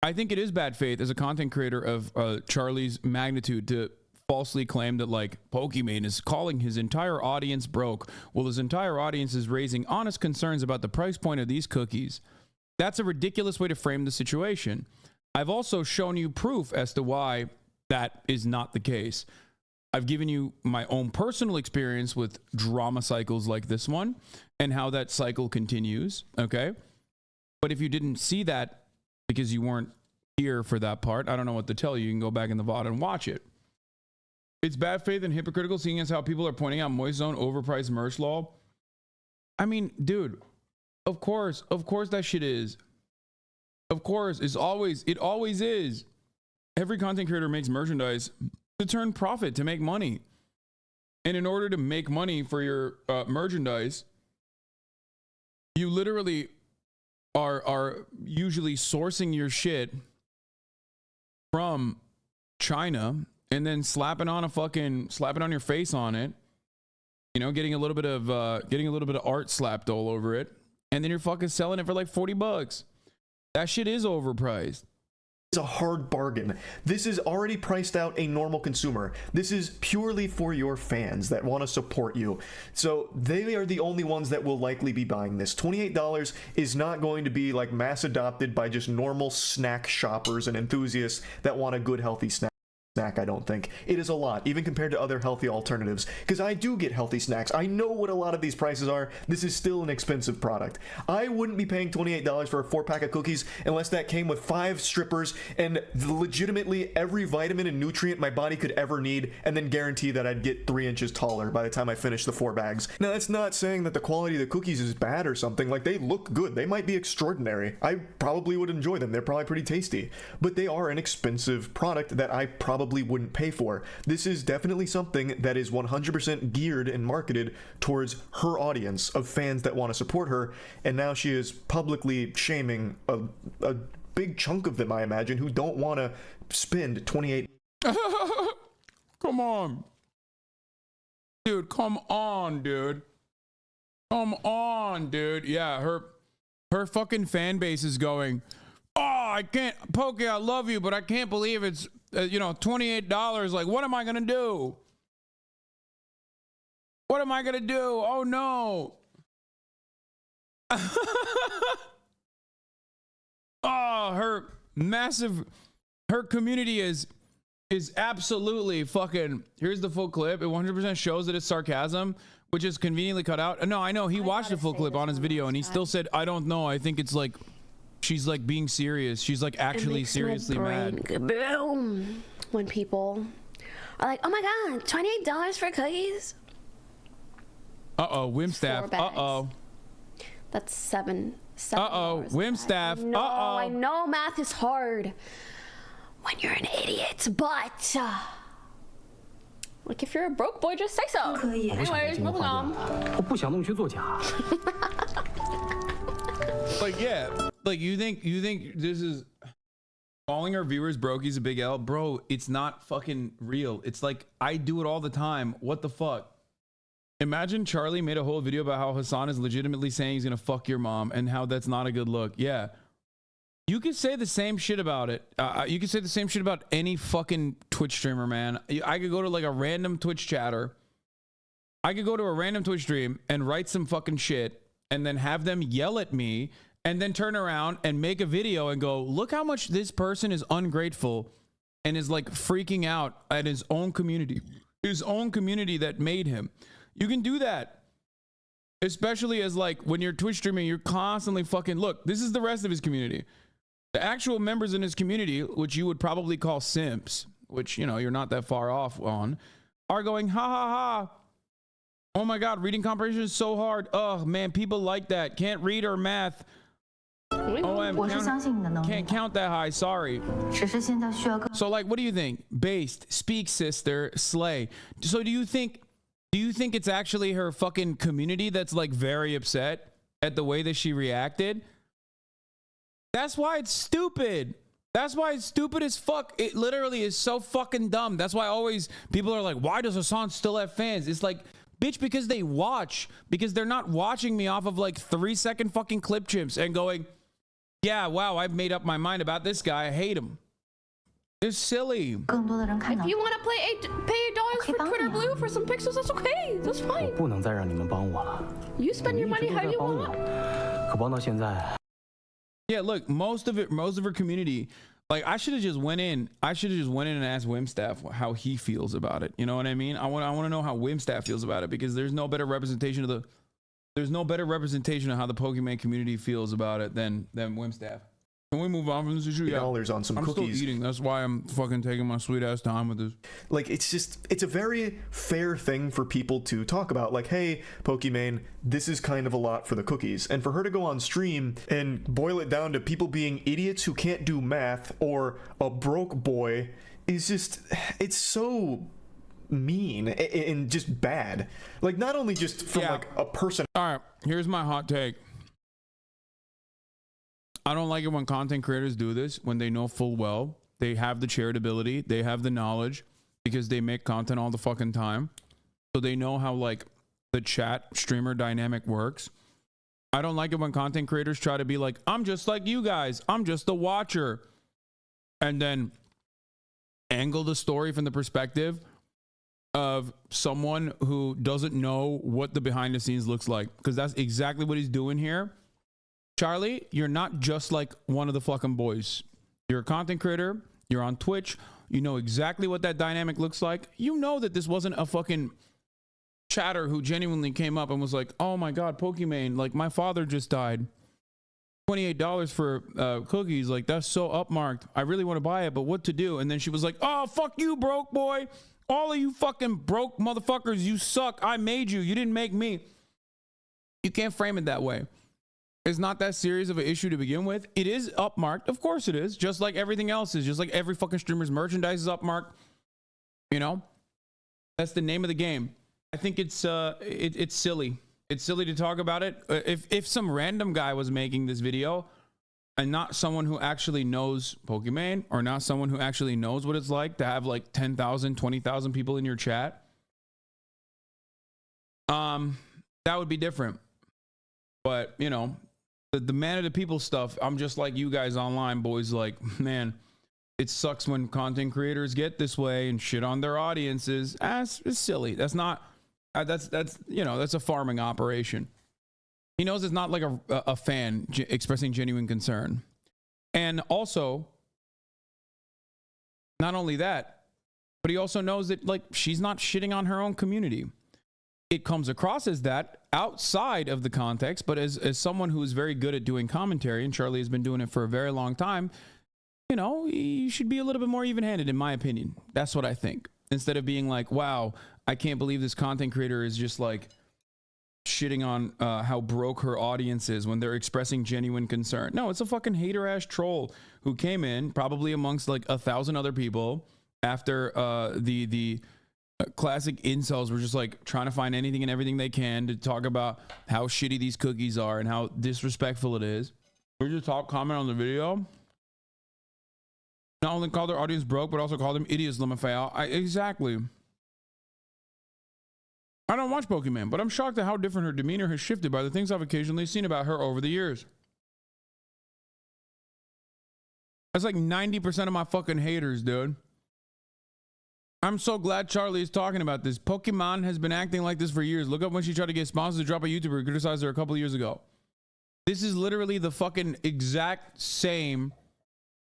I think it is bad faith as a content creator of Charlie's magnitude to falsely claim that like Pokimane is calling his entire audience broke while his entire audience is raising honest concerns about the price point of these cookies. That's a ridiculous way to frame the situation. I've also shown you proof as to why that is not the case. I've given you my own personal experience with drama cycles like this one and how that cycle continues, okay? But if you didn't see that because you weren't here for that part, I don't know what to tell you. You can go back in the VOD and watch it. It's bad faith and hypocritical, seeing as how people are pointing out Moist Zone overpriced merch law. I mean, dude, of course that shit is. Of course, it always is. Every content creator makes merchandise to turn profit, to make money. And in order to make money for your merchandise, you literally are usually sourcing your shit from China and then slapping on your face on it, you know, getting a little bit of art slapped all over it, and then you're fucking selling it for like $40. That shit is overpriced. It's a hard bargain. This is already priced out a normal consumer. This is purely for your fans that want to support you. So they are the only ones that will likely be buying this. $28 is not going to be like mass adopted by just normal snack shoppers and enthusiasts that want a good healthy snack, I don't think. It is a lot, even compared to other healthy alternatives, because I do get healthy snacks. I know what a lot of these prices are. This is still an expensive product. I wouldn't be paying $28 for a 4-pack of cookies unless that came with 5 strippers and legitimately every vitamin and nutrient my body could ever need, and then guarantee that I'd get 3 inches taller by the time I finish the 4 bags. Now, that's not saying that the quality of the cookies is bad or something. Like, they look good. They might be extraordinary. I probably would enjoy them. They're probably pretty tasty. But they are an expensive product that I probably wouldn't pay for. This is definitely something that is 100% geared and marketed towards her audience of fans that want to support her, and now she is publicly shaming a big chunk of them, I imagine, who don't want to spend $28. Come on. Dude, come on, dude. Come on, dude. Yeah, her fucking fan base is going, oh, I can't, Poke, I love you, but I can't believe it's, $28. Like, what am I gonna do? What am I gonna do? Oh no. Oh, her community is absolutely fucking, here's the full clip. It 100% shows that it's sarcasm, which is conveniently cut out. No, I know, he watched the full clip on his video and he still said, I don't know, I think it's like, she's like being serious. She's like actually seriously mad. Boom. When people are like, oh my God, $28 for cookies? Uh-oh, Wimstaff. Uh-oh. That's seven. Uh-oh, Wimstaff. No, uh-oh. I know math is hard when you're an idiot, but like if you're a broke boy, just say so. Anyways, moving on. Like, yeah, like you think this is calling our viewers brokies a big L? Bro, it's not fucking real. It's like, I do it all the time. What the fuck? Imagine Charlie made a whole video about how Hassan is legitimately saying he's gonna fuck your mom and how that's not a good look. Yeah, you could say the same shit about it. You could say the same shit about any fucking Twitch streamer, man. I could go to like a random Twitch chatter. I could go to a random Twitch stream and write some fucking shit and then have them yell at me and then turn around and make a video and go, look how much this person is ungrateful and is like freaking out at his own community that made him. You can do that, especially as like when you're Twitch streaming, you're constantly fucking, look, this is the rest of his community. The actual members in his community, which you would probably call simps, which, you know, you're not that far off on, are going, ha ha ha. Oh my God, reading comprehension is so hard. Oh man, people like that. Can't read or math. Can't count that high, sorry. So like, what do you think? Based, speak sister, slay. So do you think it's actually her fucking community that's like very upset at the way that she reacted? That's why it's stupid. That's why it's stupid as fuck. It literally is so fucking dumb. That's why always people are like, why does Hassan still have fans? It's like, bitch, because they watch. Because they're not watching me off of like 3-second fucking clip chimps and going, yeah, wow, I've made up my mind about this guy. I hate him. It's silly. If you want to pay $8 for Twitter Blue for some pixels, that's okay. That's fine. You spend your money how you want. Yeah, look, most of her community Like, I should have just went in. I should have just went in and asked Wimstaff how he feels about it. You know what I mean? I want to know how Wimstaff feels about it, because there's no better representation of how the Pokimane community feels about it than Wimstaff. Can we move on from this issue? Yeah. $8 on some I'm cookies. Still eating. That's why I'm fucking taking my sweet ass time with this. Like, it's a very fair thing for people to talk about. Like, hey, Pokimane, this is kind of a lot for the cookies. And for her to go on stream and boil it down to people being idiots who can't do math or a broke boy is just, it's so mean and just bad. Like, not only just from like a person. All right, here's my hot take. I don't like it when content creators do this, when they know full well they have the charitability, they have the knowledge, because they make content all the fucking time, so they know how like the chat streamer dynamic works. I don't like it when content creators try to be like, I'm just like you guys, I'm just a watcher, and then angle the story from the perspective of someone who doesn't know what the behind the scenes looks like, because that's exactly what he's doing here. Charlie, you're not just like one of the fucking boys. You're a content creator. You're on Twitch. You know exactly what that dynamic looks like. You know that this wasn't a fucking chatter who genuinely came up and was like, oh my God, Pokimane, like my father just died. $28 for cookies. Like, that's so upmarked. I really want to buy it, but what to do? And then she was like, oh, fuck you, broke boy. All of you fucking broke motherfuckers, you suck. I made you. You didn't make me. You can't frame it that way. It's not that serious of an issue to begin with. It is upmarked. Of course it is. Just like everything else is. Just like every fucking streamer's merchandise is upmarked. You know? That's the name of the game. I think it's silly. It's silly to talk about it. If some random guy was making this video and not someone who actually knows Pokimane, or not someone who actually knows what it's like to have like 10,000, 20,000 people in your chat, that would be different. But, you know, the man of the people stuff, I'm just like you guys online, boys. Like, man, it sucks when content creators get this way and shit on their audiences. It's silly. That's not, that's you know, that's a farming operation. He knows it's not like a fan expressing genuine concern. And also, not only that, but he also knows that, like, she's not shitting on her own community. It comes across as that outside of the context, but as someone who is very good at doing commentary, and Charlie has been doing it for a very long time, you know, you should be a little bit more even-handed, in my opinion. That's what I think. Instead of being like, wow, I can't believe this content creator is just like shitting on how broke her audience is when they're expressing genuine concern. No, it's a fucking hater-ass troll who came in, probably amongst like 1,000 other people, after the classic incels were just like trying to find anything and everything they can to talk about how shitty these cookies are and how disrespectful it is. We just comment on the video. Not only call their audience broke, but also call them idiots, LeMaFeo. Exactly. I don't watch Pokimane, but I'm shocked at how different her demeanor has shifted by the things I've occasionally seen about her over the years. That's like 90% of my fucking haters, dude. I'm so glad Charlie is talking about this. Pokimane has been acting like this for years. Look up when she tried to get sponsors to drop a YouTuber who criticized her a couple of years ago. This is literally the fucking exact same.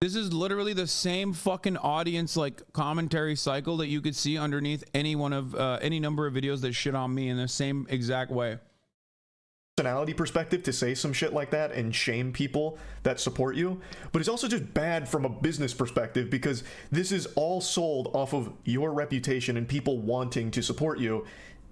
This is literally the same fucking audience like commentary cycle that you could see underneath any one of any number of videos that shit on me in the same exact way. Personality perspective to say some shit like that and shame people that support you, but it's also just bad from a business perspective, because this is all sold off of your reputation and people wanting to support you,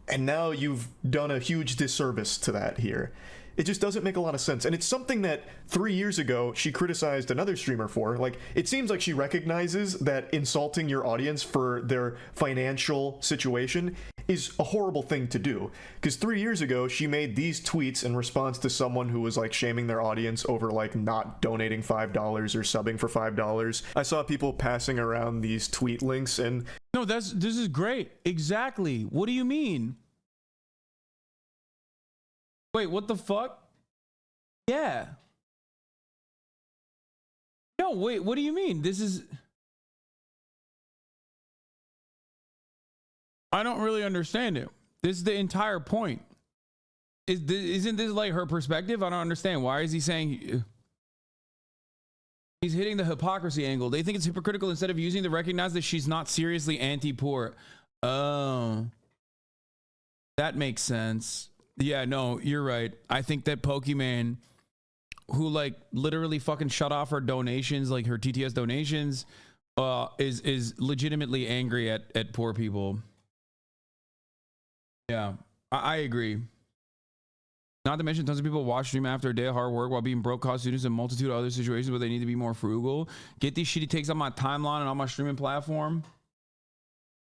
and now you've done a huge disservice to that here. It just doesn't make a lot of sense, and it's something that 3 years ago she criticized another streamer for. Like, it seems like she recognizes that insulting your audience for their financial situation is a horrible thing to do, because 3 years ago she made these tweets in response to someone who was like shaming their audience over like not donating $5 or subbing for $5. I saw people passing around these tweet links, and no, this is great. Exactly. What do you mean? Wait, what the fuck? Yeah. No, wait, what do you mean? This is... I don't really understand it. This is the entire point. Isn't this like her perspective? I don't understand. Why is he saying... He's hitting the hypocrisy angle. They think it's hypocritical instead of using to recognize that she's not seriously anti-poor. Oh, that makes sense. Yeah, no, you're right. I think that Pokimane, who like literally fucking shut off her donations, like her TTS donations, is legitimately angry at poor people. Yeah, I agree. Not to mention tons of people watch stream after a day of hard work while being broke college students and a multitude of other situations where they need to be more frugal. Get these shitty takes on my timeline and on my streaming platform.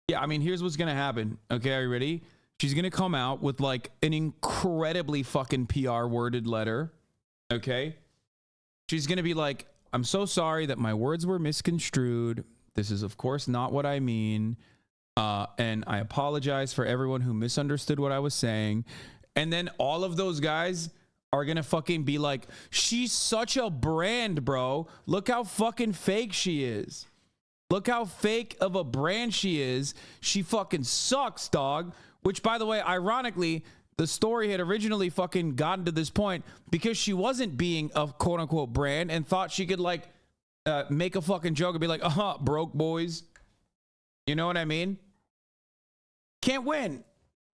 Yeah, I mean, here's what's gonna happen. Okay, are you ready? She's gonna come out with like an incredibly fucking PR worded letter. Okay? She's gonna be like, I'm so sorry that my words were misconstrued. This is of course not what I mean. And I apologize for everyone who misunderstood what I was saying. And then all of those guys are gonna fucking be like, she's such a brand, bro. Look how fucking fake she is. Look how fake of a brand she is. She fucking sucks, dog. Which, by the way, ironically, the story had originally fucking gotten to this point because she wasn't being a quote unquote brand and thought she could like make a fucking joke and be like, broke boys. You know what I mean? Can't win.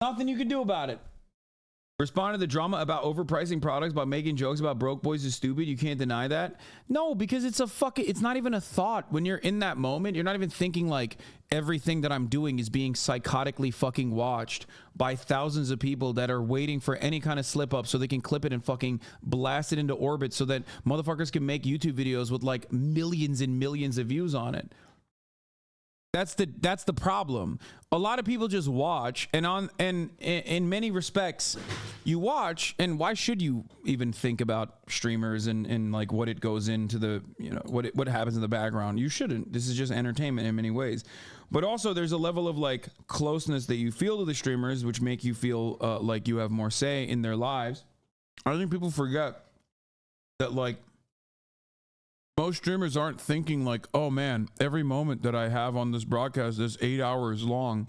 Nothing you can do about it. Respond to the drama about overpricing products by making jokes about broke boys is stupid. You can't deny that. No, because it's not even a thought. When you're in that moment, you're not even thinking like everything that I'm doing is being psychotically fucking watched by thousands of people that are waiting for any kind of slip up so they can clip it and fucking blast it into orbit so that motherfuckers can make YouTube videos with like millions and millions of views on it. That's the problem. A lot of people just watch, and in many respects, you watch, and why should you even think about streamers and like what it goes into the, you know, what happens in the background? You shouldn't. This is just entertainment in many ways. But also there's a level of like closeness that you feel to the streamers, which make you feel like you have more say in their lives. I think people forget that like most streamers aren't thinking like, oh man, every moment that I have on this broadcast that's 8 hours long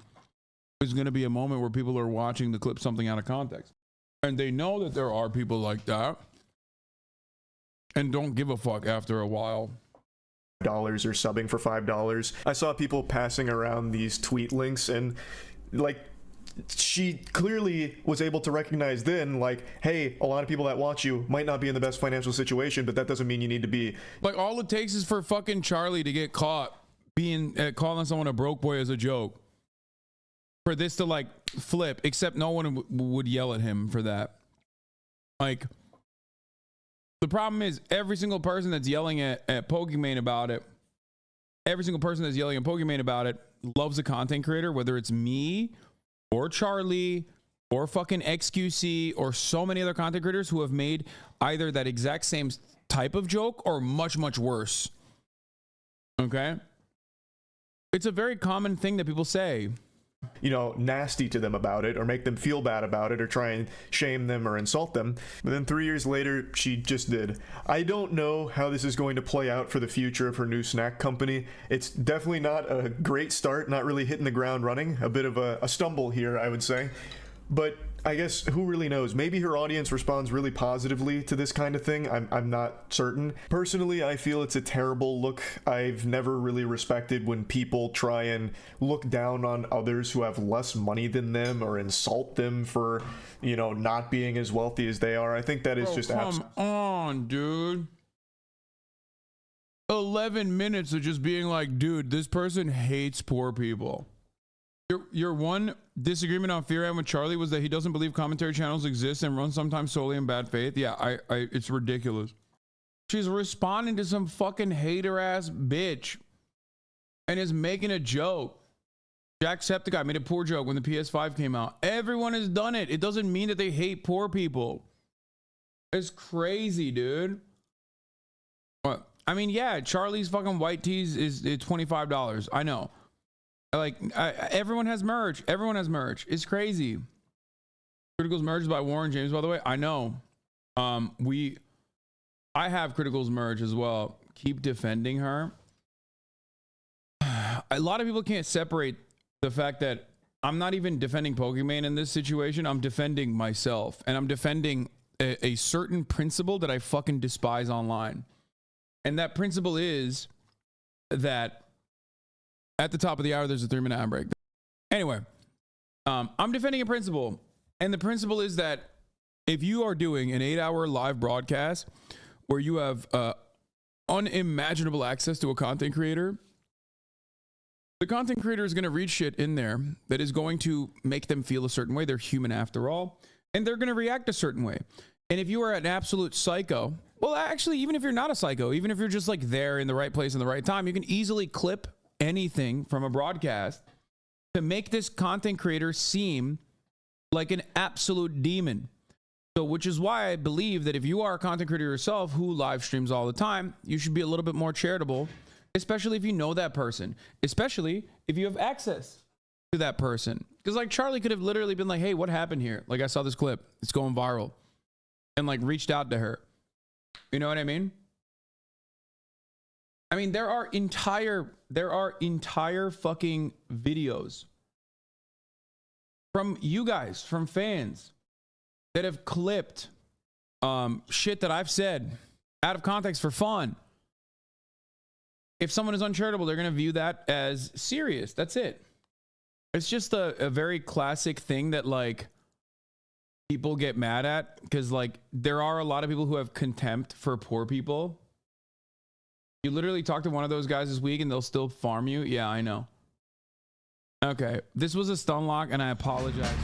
is going to be a moment where people are watching to clip something out of context. And they know that there are people like that and don't give a fuck after a while. Dollars or subbing for $5. I saw people passing around these tweet links, and like she clearly was able to recognize then, like, hey, a lot of people that watch you might not be in the best financial situation, but that doesn't mean you need to be. Like, all it takes is for fucking Charlie to get caught being calling someone a broke boy as a joke for this to like flip, except no one would yell at him for that. Like, the problem is every single person that's yelling at Pokimane about it, loves a content creator, whether it's me or Charlie or fucking XQC or so many other content creators who have made either that exact same type of joke or much, much worse. Okay? It's a very common thing that people say. You know, nasty to them about it or make them feel bad about it or try and shame them or insult them. But then 3 years later, she just did. I don't know how this is going to play out for the future of her new snack company. It's definitely not a great start, not really hitting the ground running. A bit of a stumble here, I would say. But I guess who really knows? Maybe her audience responds really positively to this kind of thing. I'm not certain. Personally, I feel it's a terrible look. I've never really respected when people try and look down on others who have less money than them or insult them for, you know, not being as wealthy as they are. I think that is just come on, dude. 11 minutes of just being like, dude, this person hates poor people. Your one disagreement on Fear with Charlie was that he doesn't believe commentary channels exist and run sometimes solely in bad faith. Yeah, it's ridiculous. She's responding to some fucking hater ass bitch and is making a joke. Jacksepticeye made a poor joke when the PS5 came out. Everyone has done it. It doesn't mean that they hate poor people. It's crazy, dude. What? I mean, yeah, Charlie's fucking white tees is $25. I know. Like, everyone has merch. Everyone has merch. It's crazy. Critical's merch is by Warren James, by the way. I know. I have Critical's merch as well. Keep defending her. A lot of people can't separate the fact that I'm not even defending Pokimane in this situation. I'm defending myself, and I'm defending a certain principle that I fucking despise online. And that principle is that at the top of the hour, there's a 3-minute ad break. Anyway, I'm defending a principle. And the principle is that if you are doing an 8-hour live broadcast where you have unimaginable access to a content creator, the content creator is going to read shit in there that is going to make them feel a certain way. They're human after all. And they're going to react a certain way. And if you are an absolute psycho, well, actually, even if you're not a psycho, even if you're just like there in the right place in the right time, you can easily clip anything from a broadcast to make this content creator seem like an absolute demon. So, which is why I believe that if you are a content creator yourself who live streams all the time, you should be a little bit more charitable, especially if you know that person, especially if you have access to that person. Because like Charlie could have literally been like, hey, what happened here? Like, I saw this clip, it's going viral, and like reached out to her. You know what I mean? I mean, there are entire fucking videos from you guys, from fans that have clipped shit that I've said out of context for fun. If someone is uncharitable, they're going to view that as serious. That's it. It's just a very classic thing that like people get mad at, because like there are a lot of people who have contempt for poor people. You literally talk to one of those guys this week and they'll still farm you. Yeah, I know. Okay, this was a stun lock and I apologize.